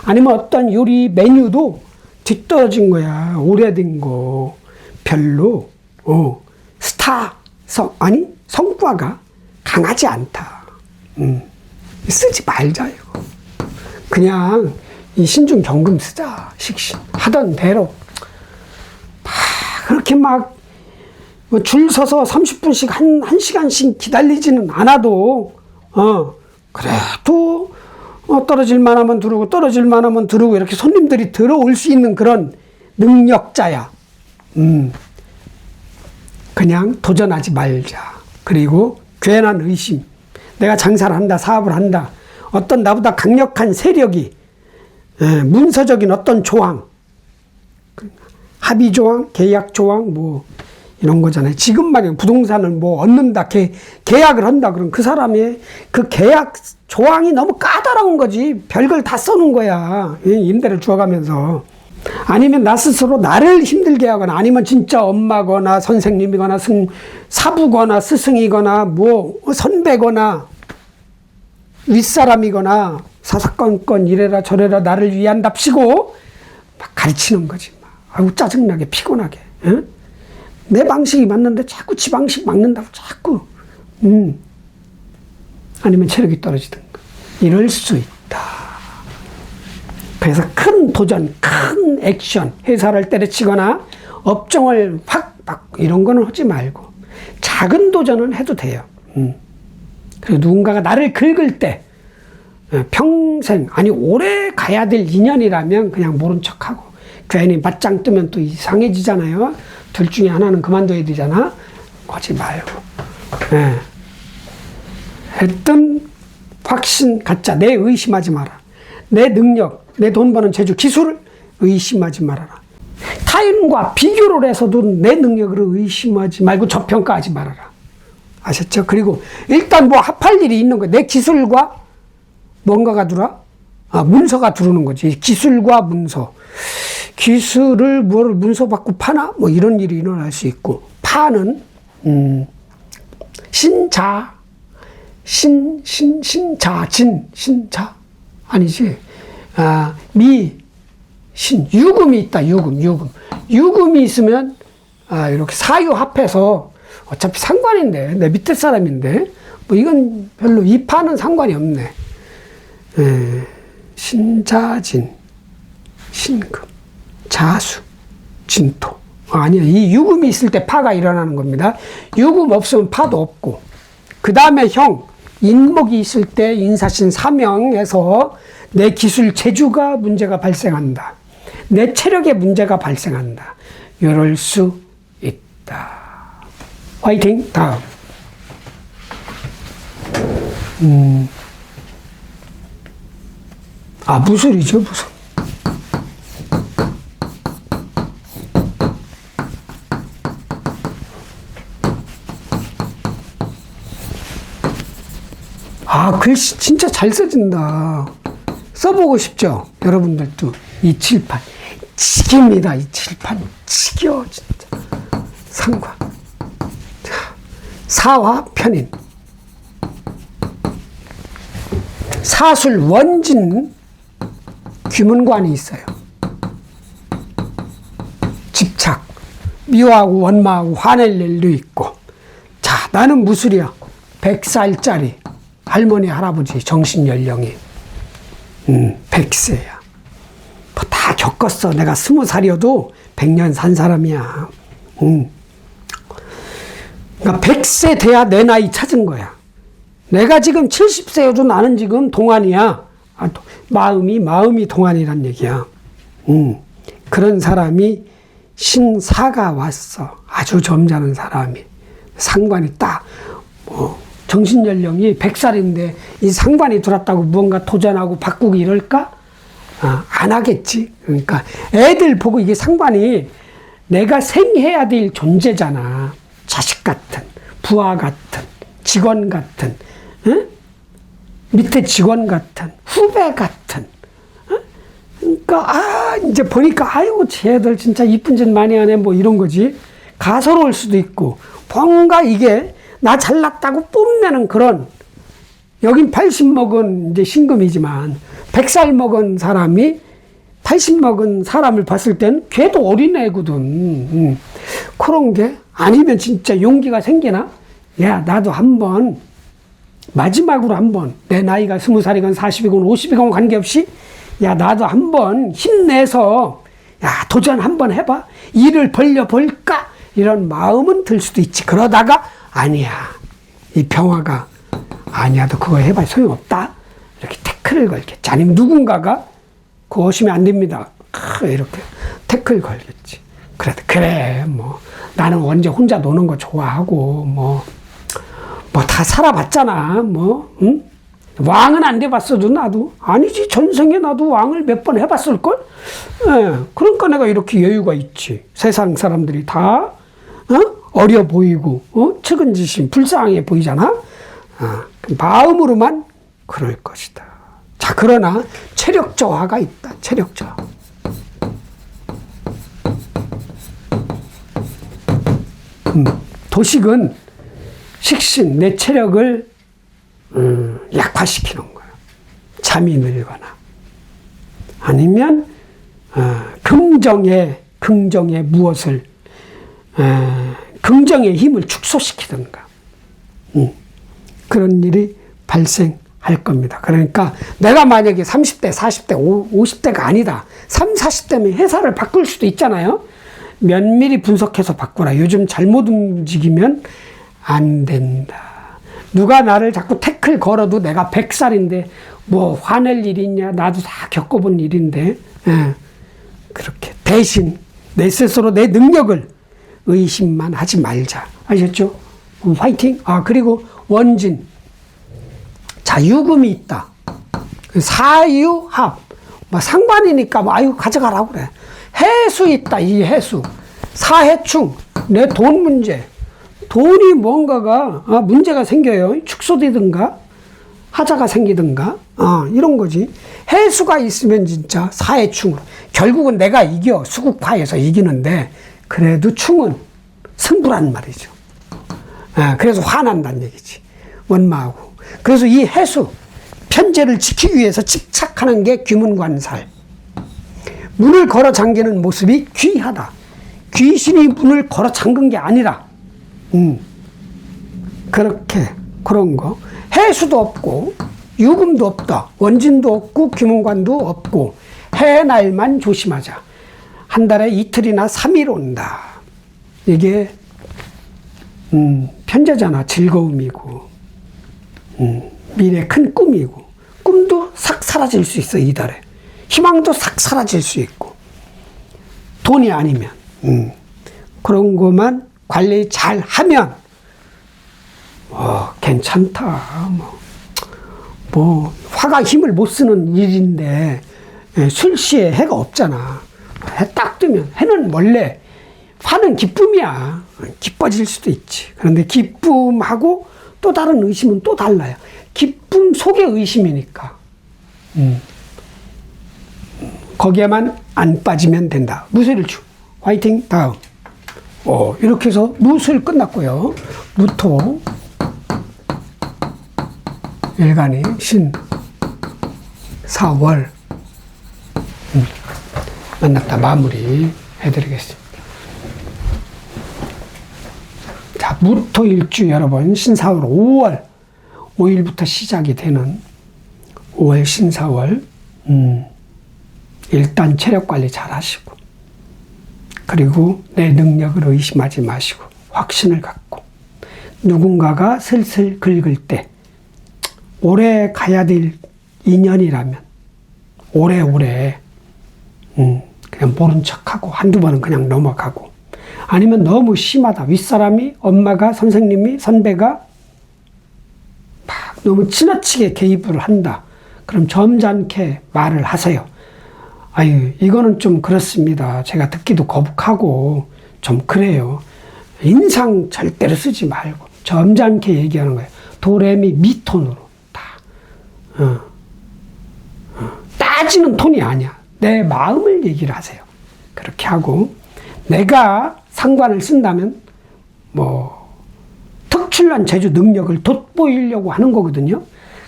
아니면 어떤 요리 메뉴도 뒤떨어진 거야. 오래된 거. 별로 성과가 강하지 않다. 쓰지 말자 이거. 그냥 이 신중 경금 쓰자. 식신 하던 대로 그렇게 막 줄 서서 30분씩 1시간씩 기다리지는 않아도 그래도 떨어질만 하면 들어오고 떨어질만 하면 들어오고 이렇게 손님들이 들어올 수 있는 그런 능력자야. 그냥 도전하지 말자. 그리고 괜한 의심. 내가 장사를 한다, 사업을 한다. 어떤 나보다 강력한 세력이 문서적인 어떤 조항, 합의 조항, 계약 조항, 뭐 이런 거잖아요. 지금 말이야 부동산을 뭐 얻는다, 계약을 한다. 그럼 그 사람의 그 계약 조항이 너무 까다로운 거지. 별걸 다 써놓은 거야. 임대를 주어가면서. 아니면 나 스스로 나를 힘들게 하거나, 아니면 진짜 엄마거나 선생님이거나 사부거나 스승이거나 뭐 선배거나 윗사람이거나 사사건건 이래라 저래라 나를 위한답시고 막 가르치는 거지. 아이고 짜증나게 피곤하게. 응? 내 방식이 맞는데 자꾸 지 방식 막는다고 자꾸. 아니면 체력이 떨어지든가 이럴 수 있다. 그래서 큰 도전, 큰 액션, 회사를 때려치거나 업종을 확 바꾸고 이런 거는 하지 말고 작은 도전은 해도 돼요. 그리고 누군가가 나를 긁을 때 평생, 아니 오래 가야 될 인연이라면 그냥 모른 척하고, 괜히 맞짱 뜨면 또 이상해지잖아요. 둘 중에 하나는 그만둬야 되잖아. 하지 말고. 네. 했던 확신 갖자. 내 의심하지 마라. 내 능력, 내 돈 버는 재주, 기술을 의심하지 말아라. 타인과 비교를 해서도 내 능력을 의심하지 말고 저평가하지 말아라. 아셨죠? 그리고 일단 뭐 합할 일이 있는 거야. 내 기술과 뭔가가 들어와? 문서가 들어오는 거지. 기술과 문서. 기술을 뭘 문서 받고 파나? 뭐 이런 일이 일어날 수 있고. 파는, 신자, 신자. 아니지. 유금이 있다, 유금. 유금이 있으면, 이렇게 사유합해서 어차피 상관인데, 내 밑에 사람인데, 뭐 이건 별로 이 파는 상관이 없네. 신자진, 신금, 자수, 진토. 아니야. 이 유금이 있을 때 파가 일어나는 겁니다. 유금 없으면 파도 없고. 그 다음에 인목이 있을 때 인사신 사명에서 내 기술 재주가 문제가 발생한다. 내 체력에 문제가 발생한다. 이럴 수 있다. 화이팅! 다음. 무술이죠, 무술. 글씨 진짜 잘 써진다. 써보고 싶죠? 여러분들도. 이 칠판. 치기입니다. 이 칠판. 치겨, 진짜. 상관. 사화 편인. 사술 원진 귀문관이 있어요. 집착. 미워하고 원망하고 화낼 일도 있고. 자, 나는 무술이야. 100살짜리. 할머니, 할아버지, 정신연령이 100세야. 뭐 다 겪었어. 내가 20살이어도 100년 산 사람이야. 그러니까 100세 돼야 내 나이 찾은 거야. 내가 지금 70세여도 나는 지금 동안이야. 마음이 동안이란 얘기야. 그런 사람이 신사가 왔어. 아주 점잖은 사람이. 상관이 딱, 정신연령이 100살인데 이 상관이 들었다고 무언가 도전하고 바꾸기 이럴까? 안 하겠지. 그러니까 애들 보고 이게 상관이 내가 생해야 될 존재잖아. 자식 같은, 부하 같은, 직원 같은, 응? 밑에 직원 같은, 후배 같은. 응? 그러니까 이제 보니까 아이고 쟤들 진짜 이쁜 짓 많이 하네 뭐 이런 거지. 가소로울 수도 있고 뭔가 이게 나 잘났다고 뽐내는 그런, 여긴 80 먹은 이제 신금이지만 100살 먹은 사람이 80 먹은 사람을 봤을 땐 걔도 어린애거든. 그런 게 아니면 진짜 용기가 생기나? 야, 나도 한번 마지막으로 한번 내 나이가 20살이건 40이건 50이건 관계없이 야, 나도 한번 힘내서 야, 도전 한번 해봐. 일을 벌려볼까? 이런 마음은 들 수도 있지. 그러다가 아니야. 이 병화가 아니야. 너 그거 해봐. 소용없다. 이렇게 태클을 걸겠지. 아니면 누군가가 그거 하시면 안 됩니다. 이렇게 태클 걸겠지. 그래. 뭐 나는 언제 혼자 노는 거 좋아하고 뭐 다 살아봤잖아. 응? 왕은 안 돼봤어도 나도 아니지. 전생에 나도 왕을 몇 번 해봤을걸? 그러니까 내가 이렇게 여유가 있지. 세상 사람들이 다 어려 보이고, 측은지심, 불쌍해 보이잖아? 마음으로만 그럴 것이다. 자, 그러나 체력 저하가 있다. 체력 저하. 도식은 식신, 내 체력을 약화시키는 거야. 잠이 늘거나. 아니면 긍정의 무엇을 긍정의 힘을 축소시키든가 그런 일이 발생할 할 겁니다. 그러니까 내가 만약에 30대, 40대, 50대가 아니다. 3, 40대면 회사를 바꿀 수도 있잖아요. 면밀히 분석해서 바꾸라. 요즘 잘못 움직이면 안 된다. 누가 나를 자꾸 태클 걸어도 내가 100살인데 뭐 화낼 일이 있냐. 나도 다 겪어본 일인데. 예. 그렇게 대신 내 스스로 내 능력을 의심만 하지 말자. 아셨죠? 화이팅! 그리고 원진. 자, 유금이 있다. 사유합. 뭐 상관이니까 뭐 아유 가져가라고 그래. 해수 있다. 이 해수. 사해충. 내 돈 문제. 돈이 뭔가가 문제가 생겨요. 축소되든가 하자가 생기든가 이런 거지. 해수가 있으면 진짜 사해충으로. 결국은 내가 이겨. 수국파에서 이기는데 그래도 충은 승부란 말이죠. 그래서 화난다는 얘기지. 원마하고. 그래서 이 해수, 편제를 지키기 위해서 집착하는 게 귀문관살. 문을 걸어 잠기는 모습이 귀하다. 귀신이 문을 걸어 잠근 게 아니라, 그렇게, 그런 거. 해수도 없고, 유금도 없다. 원진도 없고, 귀문관도 없고, 해날만 조심하자. 한 달에 이틀이나 3일 온다. 이게, 편제잖아. 즐거움이고, 미래 큰 꿈이고, 꿈도 싹 사라질 수 있어, 이달에. 희망도 싹 사라질 수 있고, 돈이 아니면, 그런 것만 관리 잘 하면, 괜찮다. 뭐, 화가 힘을 못 쓰는 일인데, 술시에 해가 없잖아. 해 딱 뜨면, 해는 원래, 화는 기쁨이야. 기뻐질 수도 있지. 그런데 기쁨하고 또 다른 의심은 또 달라요. 기쁨 속의 의심이니까. 거기에만 안 빠지면 된다. 무술일주. 화이팅. 다음. 이렇게 해서 무술 끝났고요. 무토. 일간이 신. 4월. 만났다. 마무리 해드리겠습니다. 자, 무토일주 여러분, 신사월 5월 5일부터 시작이 되는 5월 신사월, 일단 체력 관리 잘 하시고, 그리고 내 능력을 의심하지 마시고, 확신을 갖고, 누군가가 슬슬 긁을 때, 오래 가야 될 인연이라면, 오래오래, 그냥 모른 척하고, 한두 번은 그냥 넘어가고, 아니면 너무 심하다. 윗사람이, 엄마가, 선생님이, 선배가 막 너무 지나치게 개입을 한다. 그럼 점잖게 말을 하세요. 아유, 이거는 좀 그렇습니다. 제가 듣기도 거북하고 좀 그래요. 인상 절대로 쓰지 말고 점잖게 얘기하는 거예요. 도레미 미톤으로 다. 따지는 톤이 아니야. 내 마음을 얘기를 하세요. 그렇게 하고, 내가 상관을 쓴다면 뭐 특출난 제주 능력을 돋보이려고 하는 거거든요.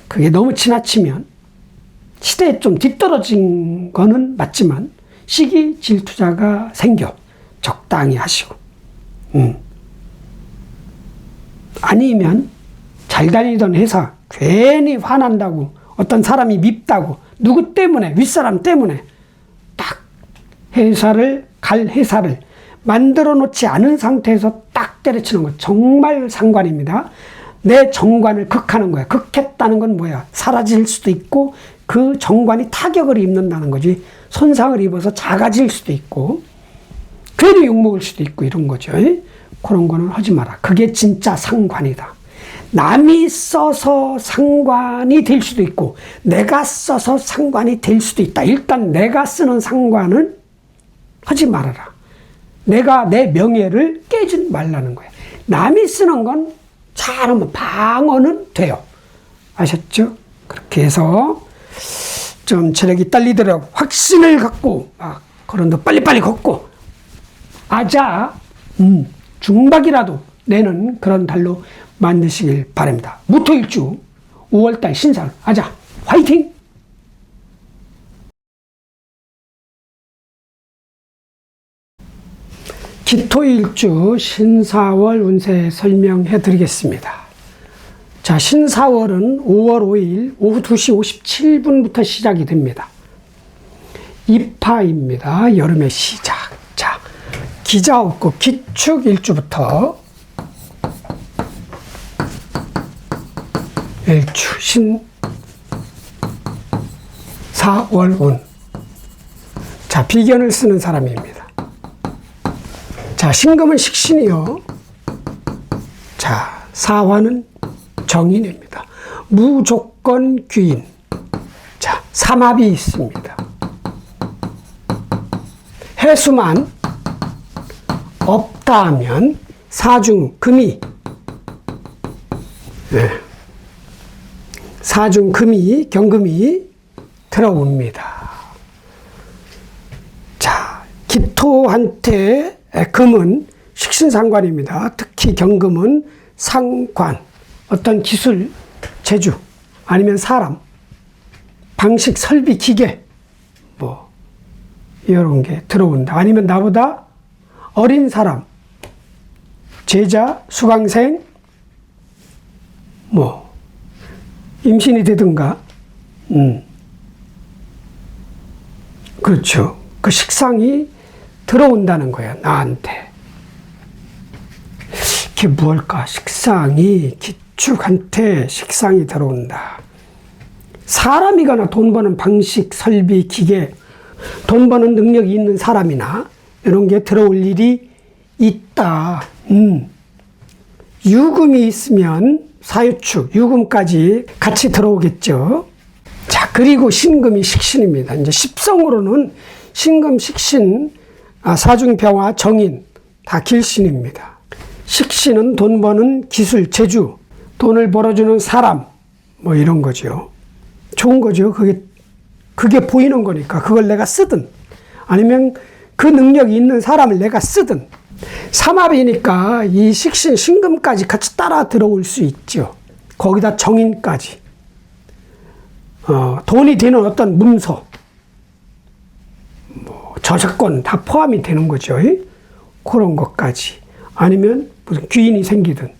그게 너무 지나치면 시대에 좀 뒤떨어진 거는 맞지만 시기 질투자가 생겨. 적당히 하시고, 아니면 잘 다니던 회사 괜히 화난다고, 어떤 사람이 밉다고, 누구 때문에, 윗사람 때문에 딱 갈 회사를 만들어 놓지 않은 상태에서 딱 때려치는 거 정말 상관입니다. 내 정관을 극하는 거야. 극했다는 건 뭐야? 사라질 수도 있고, 그 정관이 타격을 입는다는 거지. 손상을 입어서 작아질 수도 있고, 괜히 욕먹을 수도 있고, 이런 거죠. 그런 거는 하지 마라. 그게 진짜 상관이다. 남이 써서 상관이 될 수도 있고, 내가 써서 상관이 될 수도 있다. 일단 내가 쓰는 상관은 하지 말아라. 내가 내 명예를 깨지 말라는 거야. 남이 쓰는 건 잘하면 방어는 돼요. 아셨죠? 그렇게 해서 좀 체력이 딸리더라도 확신을 갖고, 걸어도 빨리빨리 걷고, 중박이라도 내는 그런 달로 만드시길 바랍니다. 무토일주 5월달 신살 화이팅! 기토일주 신사월 운세 설명해 드리겠습니다. 자, 신사월은 5월 5일 오후 2시 57분부터 시작이 됩니다. 입하입니다. 여름의 시작. 자, 기자 없고 기축 일주부터 일주 신사월운. 자, 비견을 쓰는 사람입니다. 자, 신금은 식신이요. 자, 사화는 정인입니다. 무조건 귀인. 자, 삼합이 있습니다. 해수만 없다 하면 사중 금이, 네. 사중 금이, 경금이 들어옵니다. 자, 기토한테 금은 식신상관입니다. 특히 경금은 상관, 어떤 기술, 재주, 아니면 사람, 방식, 설비, 기계, 뭐 이런 게 들어온다. 아니면 나보다 어린 사람, 제자, 수강생, 뭐 임신이 되든가, 그렇죠. 그 식상이 들어온다는 거예요, 나한테. 그게 무엇일까? 식상이, 기축한테 식상이 들어온다. 사람이거나 돈 버는 방식, 설비, 기계, 돈 버는 능력이 있는 사람이나 이런 게 들어올 일이 있다. 유금이 있으면 사유축, 유금까지 같이 들어오겠죠. 자, 그리고 신금이 식신입니다. 이제 십성으로는 신금, 식신, 사중병화, 정인 다 길신입니다. 식신은 돈 버는 기술, 재주, 돈을 벌어주는 사람, 뭐 이런 거죠. 좋은 거죠. 그게 보이는 거니까 그걸 내가 쓰든 아니면 그 능력이 있는 사람을 내가 쓰든. 삼합이니까 이 식신, 신금까지 같이 따라 들어올 수 있죠. 거기다 정인까지. 돈이 되는 어떤 문서, 뭐 저작권 다 포함이 되는 거죠. 그런 것까지. 아니면 무슨 귀인이 생기든.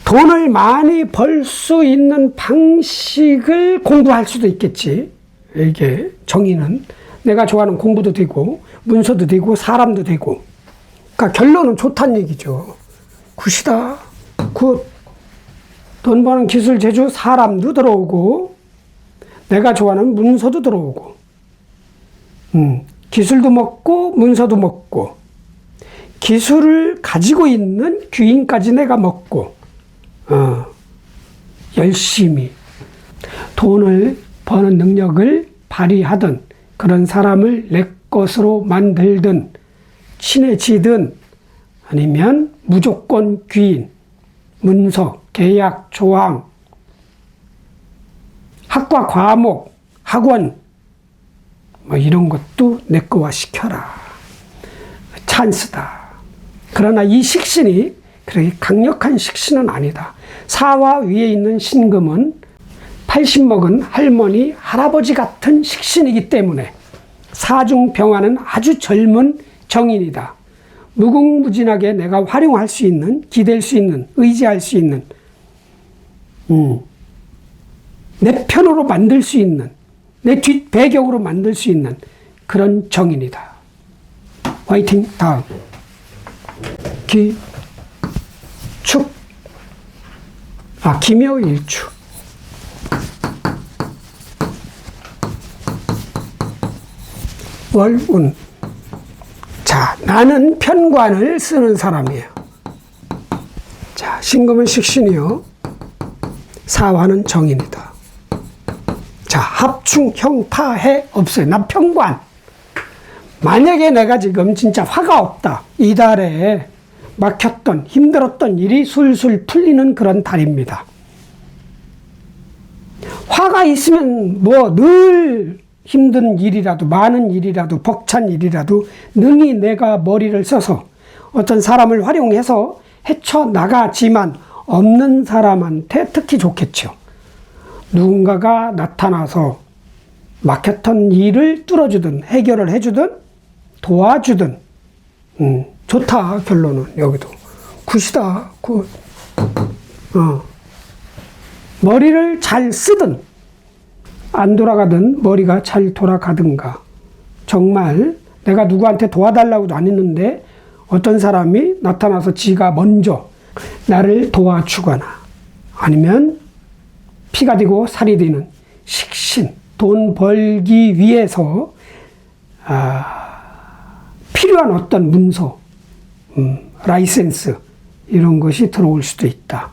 돈을 많이 벌 수 있는 방식을 공부할 수도 있겠지. 이게 정의는 내가 좋아하는 공부도 되고 문서도 되고 사람도 되고. 그러니까 결론은 좋다는 얘기죠. 굿이다. 굿. 돈 버는 기술, 재주, 사람도 들어오고 내가 좋아하는 문서도 들어오고 기술도 먹고 문서도 먹고 기술을 가지고 있는 귀인까지 내가 먹고 열심히 돈을 버는 능력을 발휘하던 그런 사람을 내 것으로 만들든 친해지든 아니면 무조건 귀인, 문서, 계약, 조항, 학과, 과목, 학원 뭐 이런 것도 내 거화 시켜라. 찬스다. 그러나 이 식신이 그렇게 강력한 식신은 아니다. 사화 위에 있는 신금은 80 먹은 할머니, 할아버지 같은 식신이기 때문에 사중병화는 아주 젊은 정인이다. 무궁무진하게 내가 활용할 수 있는, 기댈 수 있는, 의지할 수 있는, 내 편으로 만들 수 있는, 내 뒷배경으로 만들 수 있는 그런 정인이다. 화이팅. 다음. 기축. 기묘일축. 월운. 자, 나는 편관을 쓰는 사람이에요. 자, 신금은 식신이요. 사화는 정인이다. 자, 합충, 형, 타, 해 없어요. 나 편관. 만약에 내가 지금 진짜 화가 없다. 이달에 막혔던, 힘들었던 일이 술술 풀리는 그런 달입니다. 화가 있으면 뭐 늘 힘든 일이라도, 많은 일이라도, 벅찬 일이라도 능히 내가 머리를 써서 어떤 사람을 활용해서 헤쳐나가지만 없는 사람한테 특히 좋겠죠. 누군가가 나타나서 막혔던 일을 뚫어주든 해결을 해주든 도와주든 좋다. 결론은 여기도 굿이다. 굿. 머리를 잘 쓰든 안 돌아가든 머리가 잘 돌아가든가, 정말 내가 누구한테 도와달라고도 안 했는데 어떤 사람이 나타나서 지가 먼저 나를 도와주거나, 아니면 피가 되고 살이 되는 식신, 돈 벌기 위해서 필요한 어떤 문서, 라이센스, 이런 것이 들어올 수도 있다.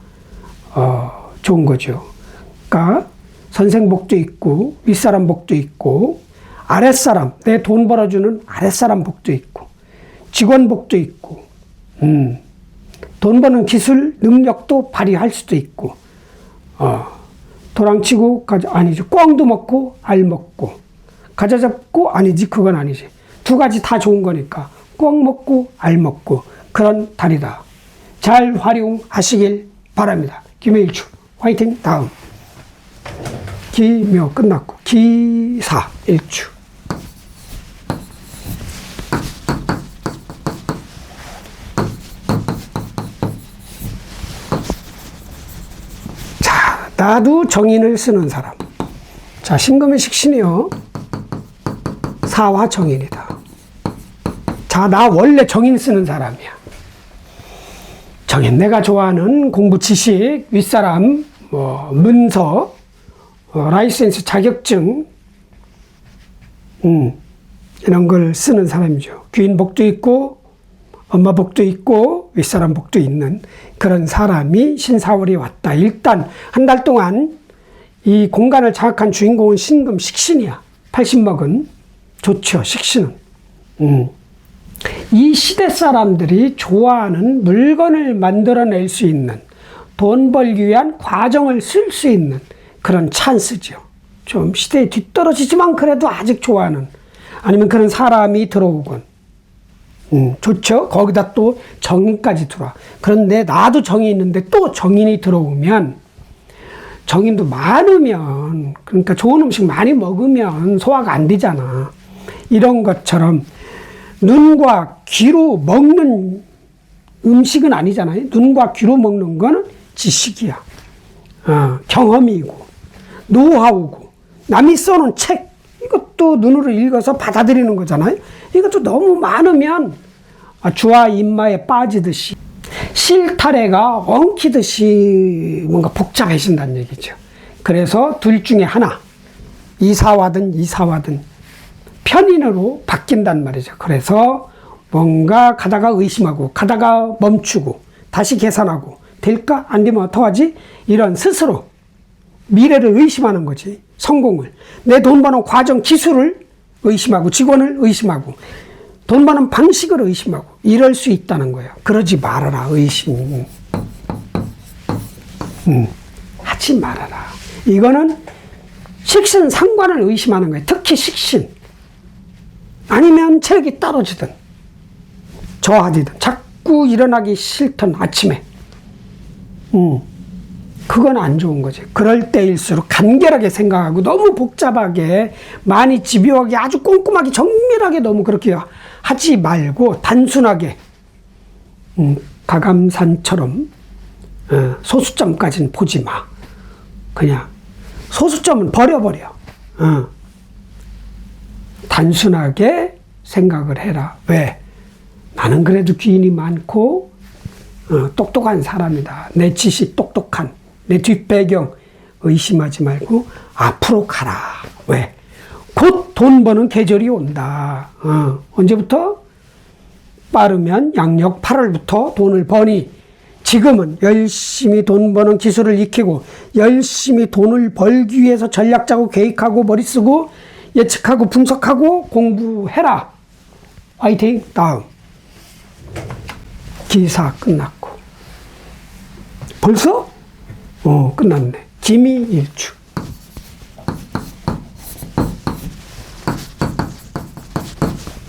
좋은 거죠. 그러니까 선생복도 있고 윗사람 복도 있고 아랫사람, 내 돈 벌어주는 아랫사람 복도 있고 직원 복도 있고, 돈 버는 기술 능력도 발휘할 수도 있고, 도랑치고 아니지, 꿩도 먹고 알 먹고 가자 잡고, 아니지, 그건 아니지. 두 가지 다 좋은 거니까 꿩 먹고 알 먹고, 그런 달이다. 잘 활용하시길 바랍니다. 김해일주 화이팅. 다음 기묘 끝났고 기사일주. 자, 나도 정인을 쓰는 사람. 자, 신금의 식신이요, 사화 정인이다. 자, 나 원래 정인 쓰는 사람이야. 정인, 내가 좋아하는 공부 지식, 윗사람, 문서, 라이센스, 자격증, 이런 걸 쓰는 사람이죠. 귀인 복도 있고 엄마 복도 있고 윗사람 복도 있는 그런 사람이 신사월이 왔다. 일단 한 달 동안 이 공간을 장악한 주인공은 신금 식신이야. 80먹은 좋죠, 식신은. 이 시대 사람들이 좋아하는 물건을 만들어낼 수 있는, 돈 벌기 위한 과정을 쓸 수 있는 그런 찬스죠. 좀 시대에 뒤떨어지지만 그래도 아직 좋아하는, 아니면 그런 사람이 들어오건, 좋죠. 거기다 또 정인까지 들어와. 그런데 나도 정이 있는데 또 정인이 들어오면, 정인도 많으면, 그러니까 좋은 음식 많이 먹으면 소화가 안 되잖아. 이런 것처럼 눈과 귀로 먹는 음식은 아니잖아요. 눈과 귀로 먹는 거는 지식이야. 경험이고 노하우고, 남이 써놓은 책, 이것도 눈으로 읽어서 받아들이는 거잖아요. 이것도 너무 많으면 주와 인마에 빠지듯이 실타래가 엉키듯이 뭔가 복잡해진다는 얘기죠. 그래서 둘 중에 하나, 이사화든 이사화든 편인으로 바뀐단 말이죠. 그래서 뭔가 가다가 의심하고, 가다가 멈추고, 다시 계산하고, 될까? 안 되면 어떡하지? 이런 스스로 미래를 의심하는 거지. 성공을. 내 돈 버는 과정, 기술을 의심하고, 직원을 의심하고, 돈 버는 방식을 의심하고, 이럴 수 있다는 거예요. 그러지 말아라, 의심. 하지 말아라. 이거는 식신 상관을 의심하는 거예요. 특히 식신. 아니면 체력이 떨어지든 저하되든 자꾸 일어나기 싫던 아침에, 그건 안 좋은 거지. 그럴 때일수록 간결하게 생각하고, 너무 복잡하게, 많이 집요하게, 아주 꼼꼼하게, 정밀하게 너무 그렇게 하지 말고, 단순하게, 가감산처럼 소수점까지는 보지 마. 그냥 소수점은 버려버려. 단순하게 생각을 해라. 왜? 나는 그래도 귀인이 많고 똑똑한 사람이다. 내 지식 똑똑한, 내 뒷배경 의심하지 말고 앞으로 가라. 왜? 곧 돈 버는 계절이 온다. 언제부터? 빠르면 양력 8월부터 돈을 버니, 지금은 열심히 돈 버는 기술을 익히고 열심히 돈을 벌기 위해서 전략 짜고 계획하고 머리 쓰고 예측하고 분석하고 공부해라. 화이팅. 다음 기사 끝났고. 벌써? 끝났네. 기미일주.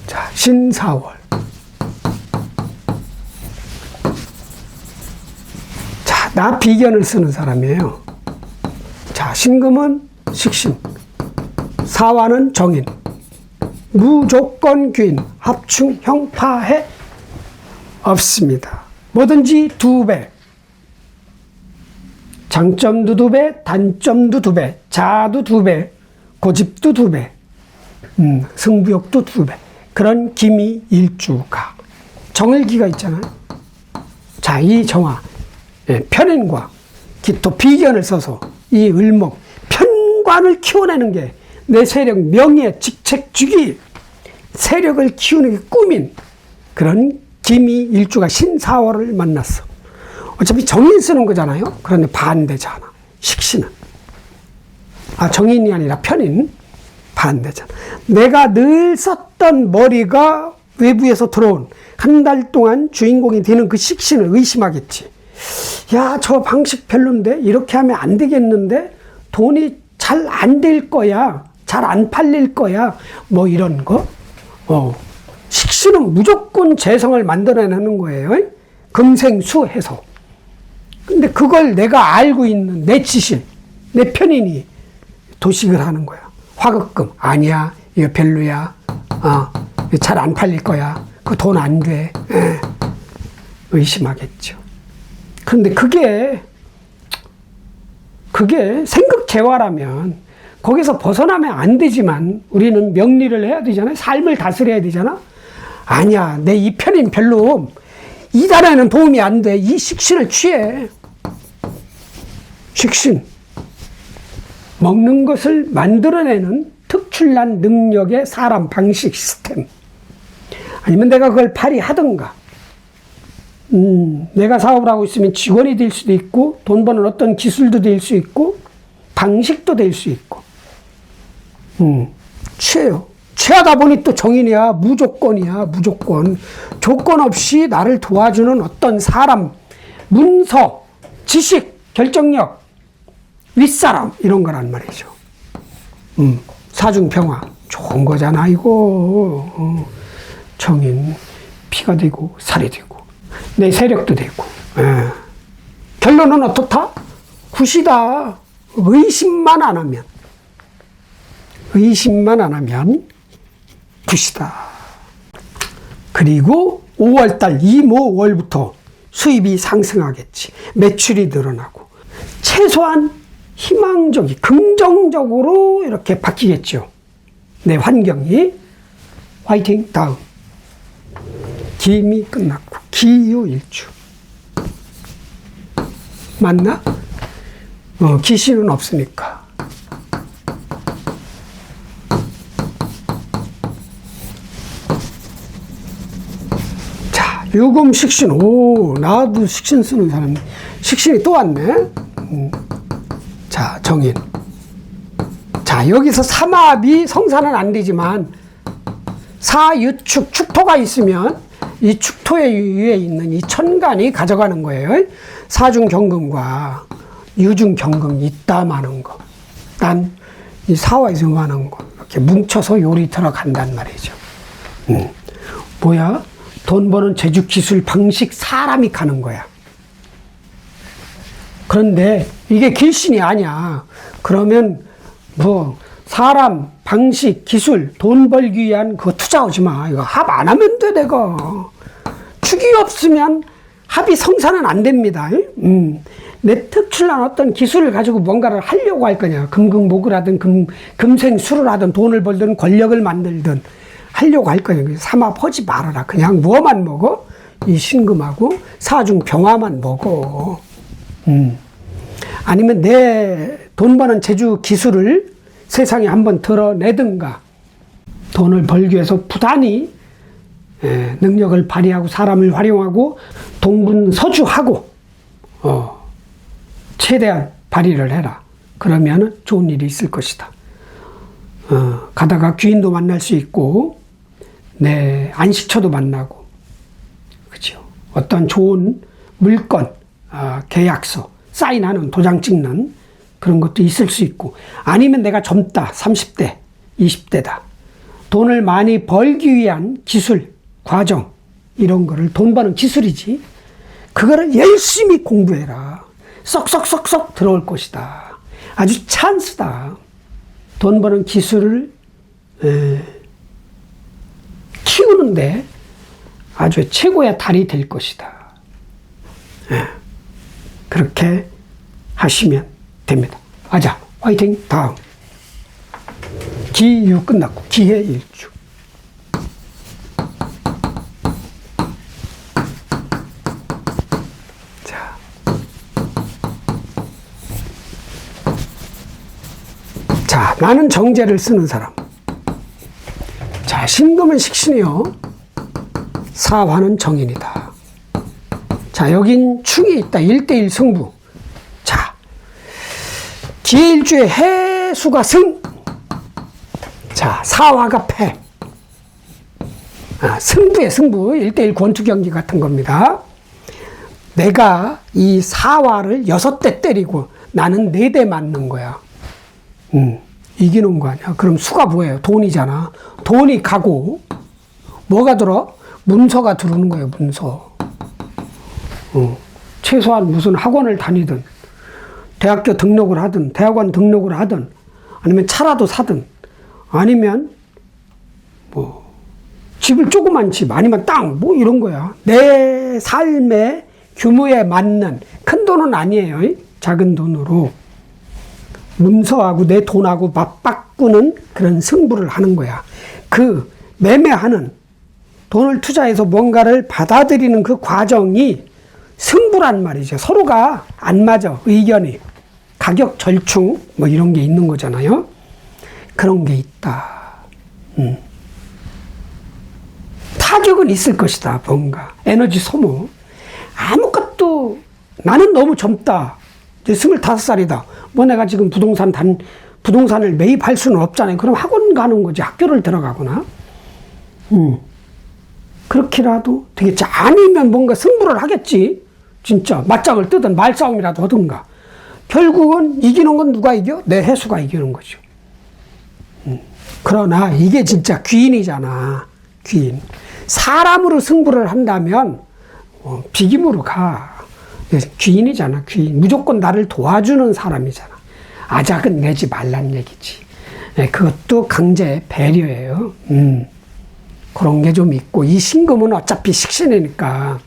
자, 신사월. 자, 나 비견을 쓰는 사람이에요. 자, 신금은 식신, 사화는 정인, 무조건 귀인, 합충, 형파해 없습니다. 뭐든지 2배. 장점도 2배, 단점도 2배, 자아도 2배, 고집도 2배, 승부욕도 2배. 그런 기미일주가. 정을기가 있잖아요. 자, 이 정화, 편인과 기토 비견을 써서 이 을목, 편관을 키워내는 게 내 세력, 명예, 직책, 주기, 세력을 키우는 게 꿈인 그런 기미일주가 신사월을 만났어. 어차피 정인 쓰는 거잖아요. 그런데 반대잖아. 식신은. 정인이 아니라 편인. 반대잖아. 내가 늘 썼던 머리가 외부에서 들어온 한 달 동안 주인공이 되는 그 식신을 의심하겠지. 야, 저 방식 별론데? 이렇게 하면 안 되겠는데? 돈이 잘 안 될 거야. 잘 안 팔릴 거야. 뭐 이런 거. 식신은 무조건 재성을 만들어내는 거예요. 금생수해서. 근데 그걸 내가 알고 있는 내 지신, 내 편인이 도식을 하는 거야. 화급금. 아니야. 이거 별로야. 잘 안 팔릴 거야. 그 돈 안 돼. 의심하겠죠. 그런데 그게 생극재화라면 거기서 벗어나면 안 되지만 우리는 명리를 해야 되잖아요. 삶을 다스려야 되잖아. 아니야. 내 이 편인 별로 이 단에는 도움이 안 돼. 이 식신을 취해. 식신. 먹는 것을 만들어내는 특출난 능력의 사람 방식 시스템. 아니면 내가 그걸 발휘하든가. 내가 사업을 하고 있으면 직원이 될 수도 있고, 돈 버는 어떤 기술도 될 수 있고, 방식도 될 수 있고. 취해요. 취하다 보니 또 정인이야. 무조건이야. 무조건. 조건 없이 나를 도와주는 어떤 사람, 문서, 지식, 결정력, 윗사람, 이런 거란 말이죠. 사중평화. 좋은 거잖아, 이거. 정인. 피가 되고, 살이 되고, 내 세력도 되고. 결론은 어떻다? 굿이다. 의심만 안 하면 굿이다. 그리고 5월달, 이모월부터 수입이 상승하겠지. 매출이 늘어나고. 최소한 희망적이, 긍정적으로 이렇게 바뀌겠죠. 내 환경이. 화이팅! 다음. 김이 끝났고, 기유일주. 맞나? 기신은 없으니까. 자, 유금 식신. 오, 나도 식신 쓰는 사람. 식신이 또 왔네. 자, 정인. 자, 여기서 삼합이 성사는 안 되지만, 사유축, 축토가 있으면, 이 축토에 위에 있는 이 천간이 가져가는 거예요. 사중경금과 유중경금이 있다 마는 거. 난 이 사화에서 마는 거. 이렇게 뭉쳐서 요리 들어간단 말이죠. 뭐야? 돈 버는 재주, 기술, 방식, 사람이 가는 거야. 그런데 이게 길신이 아니야. 그러면 뭐 사람, 방식, 기술, 돈 벌기 위한 그거 투자하지 마. 이거 합 안 하면 돼, 내가. 축이 없으면 합이 성사는 안 됩니다. 내 특출난 어떤 기술을 가지고 뭔가를 하려고 할 거냐. 금극목을 하든, 금생수를 하든, 돈을 벌든, 권력을 만들든, 하려고 할 거냐. 삼합 하지 말아라. 그냥 뭐만 먹어? 이 신금하고 사중병화만 먹어. 아니면 내 돈 버는 재주, 기술을 세상에 한번 드러내든가, 돈을 벌기 위해서 부단히 능력을 발휘하고 사람을 활용하고 동분서주하고 최대한 발휘를 해라. 그러면 좋은 일이 있을 것이다. 가다가 귀인도 만날 수 있고 안식처도 만나고, 그죠? 어떤 좋은 물건, 계약서, 사인하는, 도장 찍는 그런 것도 있을 수 있고, 아니면 내가 젊다, 30대, 20대다. 돈을 많이 벌기 위한 기술, 과정, 이런 거를, 돈 버는 기술이지. 그거를 열심히 공부해라. 쏙쏙쏙쏙 들어올 것이다. 아주 찬스다. 돈 버는 기술을 키우는데 아주 최고의 달이 될 것이다. 그렇게 하시면 됩니다. 아자, 화이팅! 다음. 기유 끝났고, 기해일주. 자, 나는 정제를 쓰는 사람. 자, 신금은 식신이요. 사화는 정인이다. 자, 여긴 충이 있다. 1대1 승부. 자, 기해일주의 해수가 승. 자, 사화가 패. 승부의 승부. 1대1 권투 경기 같은 겁니다. 내가 이 사화를 6대 때리고 나는 4대 맞는 거야. 이기는 거 아니야. 그럼 수가 뭐예요? 돈이잖아. 돈이 가고, 뭐가 들어? 문서가 들어오는 거예요, 문서. 최소한 무슨 학원을 다니든, 대학교 등록을 하든, 대학원 등록을 하든, 아니면 차라도 사든, 아니면, 집을 조그만 집, 아니면 땅, 이런 거야. 내 삶의 규모에 맞는 큰 돈은 아니에요. 작은 돈으로. 문서하고 내 돈하고 맞바꾸는 그런 승부를 하는 거야. 그 매매하는, 돈을 투자해서 뭔가를 받아들이는 그 과정이 승부란 말이죠. 서로가 안 맞아, 의견이. 가격 절충, 이런 게 있는 거잖아요. 그런 게 있다. 타격은 있을 것이다, 뭔가. 에너지 소모. 아무것도, 나는 너무 젊다. 이제 25살이다. 내가 지금 부동산을 매입할 수는 없잖아요. 그럼 학원 가는 거지. 학교를 들어가거나. 그렇게라도 되겠지. 아니면 뭔가 승부를 하겠지. 진짜. 맞짱을 뜨든 말싸움이라도 하든가. 결국은 이기는 건 누가 이겨? 내 해수가 이기는 거죠. 그러나 이게 진짜 귀인이잖아. 귀인. 사람으로 승부를 한다면 비김으로 가. 귀인이잖아, 귀인. 무조건 나를 도와주는 사람이잖아. 아작은 내지 말란 얘기지. 그것도 강제 배려예요. 그런 게 좀 있고, 이 신금은 어차피 식신이니까.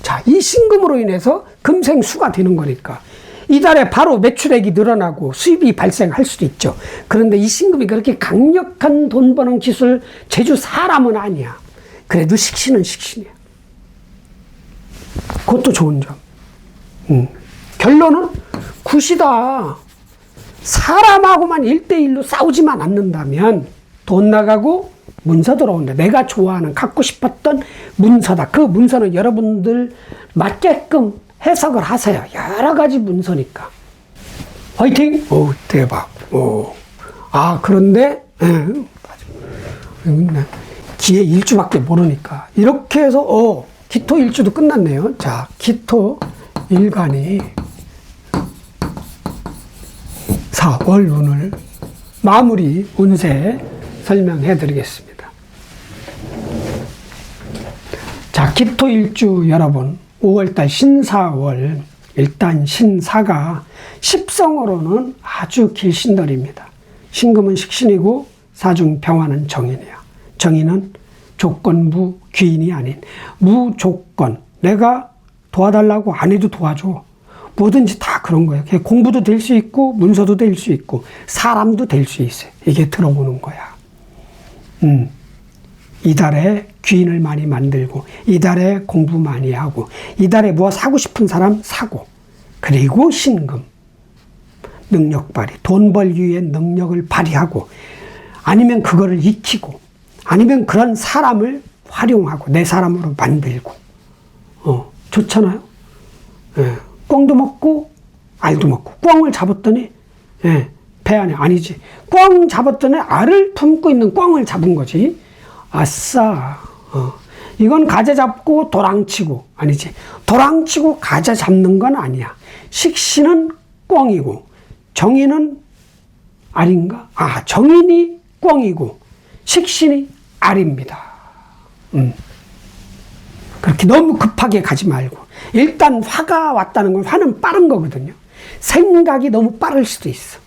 자, 이 신금으로 인해서 금생수가 되는 거니까. 이달에 바로 매출액이 늘어나고 수입이 발생할 수도 있죠. 그런데 이 신금이 그렇게 강력한 돈 버는 기술, 제주 사람은 아니야. 그래도 식신은 식신이야. 그것도 좋은 점. 결론은 굿이다. 사람하고만 1대1로 싸우지만 않는다면 돈 나가고 문서 들어온다. 내가 좋아하는, 갖고 싶었던 문서다. 그 문서는 여러분들 맞게끔 해석을 하세요. 여러 가지 문서니까. 화이팅! 오, 대박. 오. 그런데, 기해 일주밖에 모르니까. 이렇게 해서, 기토 일주도 끝났네요. 자, 기토 일간이 4월 운을 마무리 운세 설명해 드리겠습니다. 자, 기토 일주 여러분, 5월달 신사월, 일단 신사가 십성으로는 아주 길신들입니다. 신금은 식신이고 사중 병화는 정인이야. 정인은 조건부 귀인이 아닌 무조건, 내가 도와달라고 안 해도 도와줘. 뭐든지 다 그런 거예요. 공부도 될 수 있고 문서도 될 수 있고 사람도 될 수 있어요. 이게 들어오는 거야. 이달에 귀인을 많이 만들고, 이달에 공부 많이 하고, 이달에 뭐 사고 싶은 사람 사고, 그리고 신금, 능력 발휘, 돈 벌기 위해 능력을 발휘하고, 아니면 그거를 익히고, 아니면 그런 사람을 활용하고 내 사람으로 만들고, 좋잖아요. 꿩도 먹고 알도 먹고, 꿩을 잡았더니 배 안에, 아니지, 꿩 잡았더니 알을 품고 있는 꿩을 잡은 거지. 아싸. 이건 가재 잡고 도랑치고, 아니지, 도랑치고 가재 잡는 건 아니야. 식신은 꿩이고 정인은 알인가? 정인이 꿩이고 식신이 알입니다. 그렇게 너무 급하게 가지 말고, 일단 화가 왔다는 건, 화는 빠른 거거든요. 생각이 너무 빠를 수도 있어.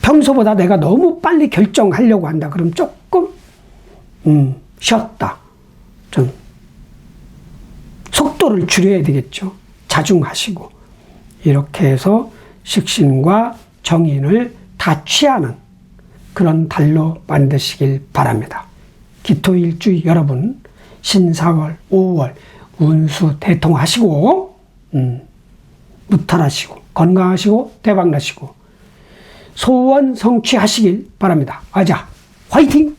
평소보다 내가 너무 빨리 결정하려고 한다. 그럼 조금 쉬었다. 좀 속도를 줄여야 되겠죠. 자중하시고 이렇게 해서 식신과 정인을 다 취하는 그런 달로 만드시길 바랍니다. 기토일주 여러분 신사월 5월 운수 대통하시고 무탈하시고 건강하시고 대박나시고 소원 성취하시길 바랍니다. 아자 화이팅!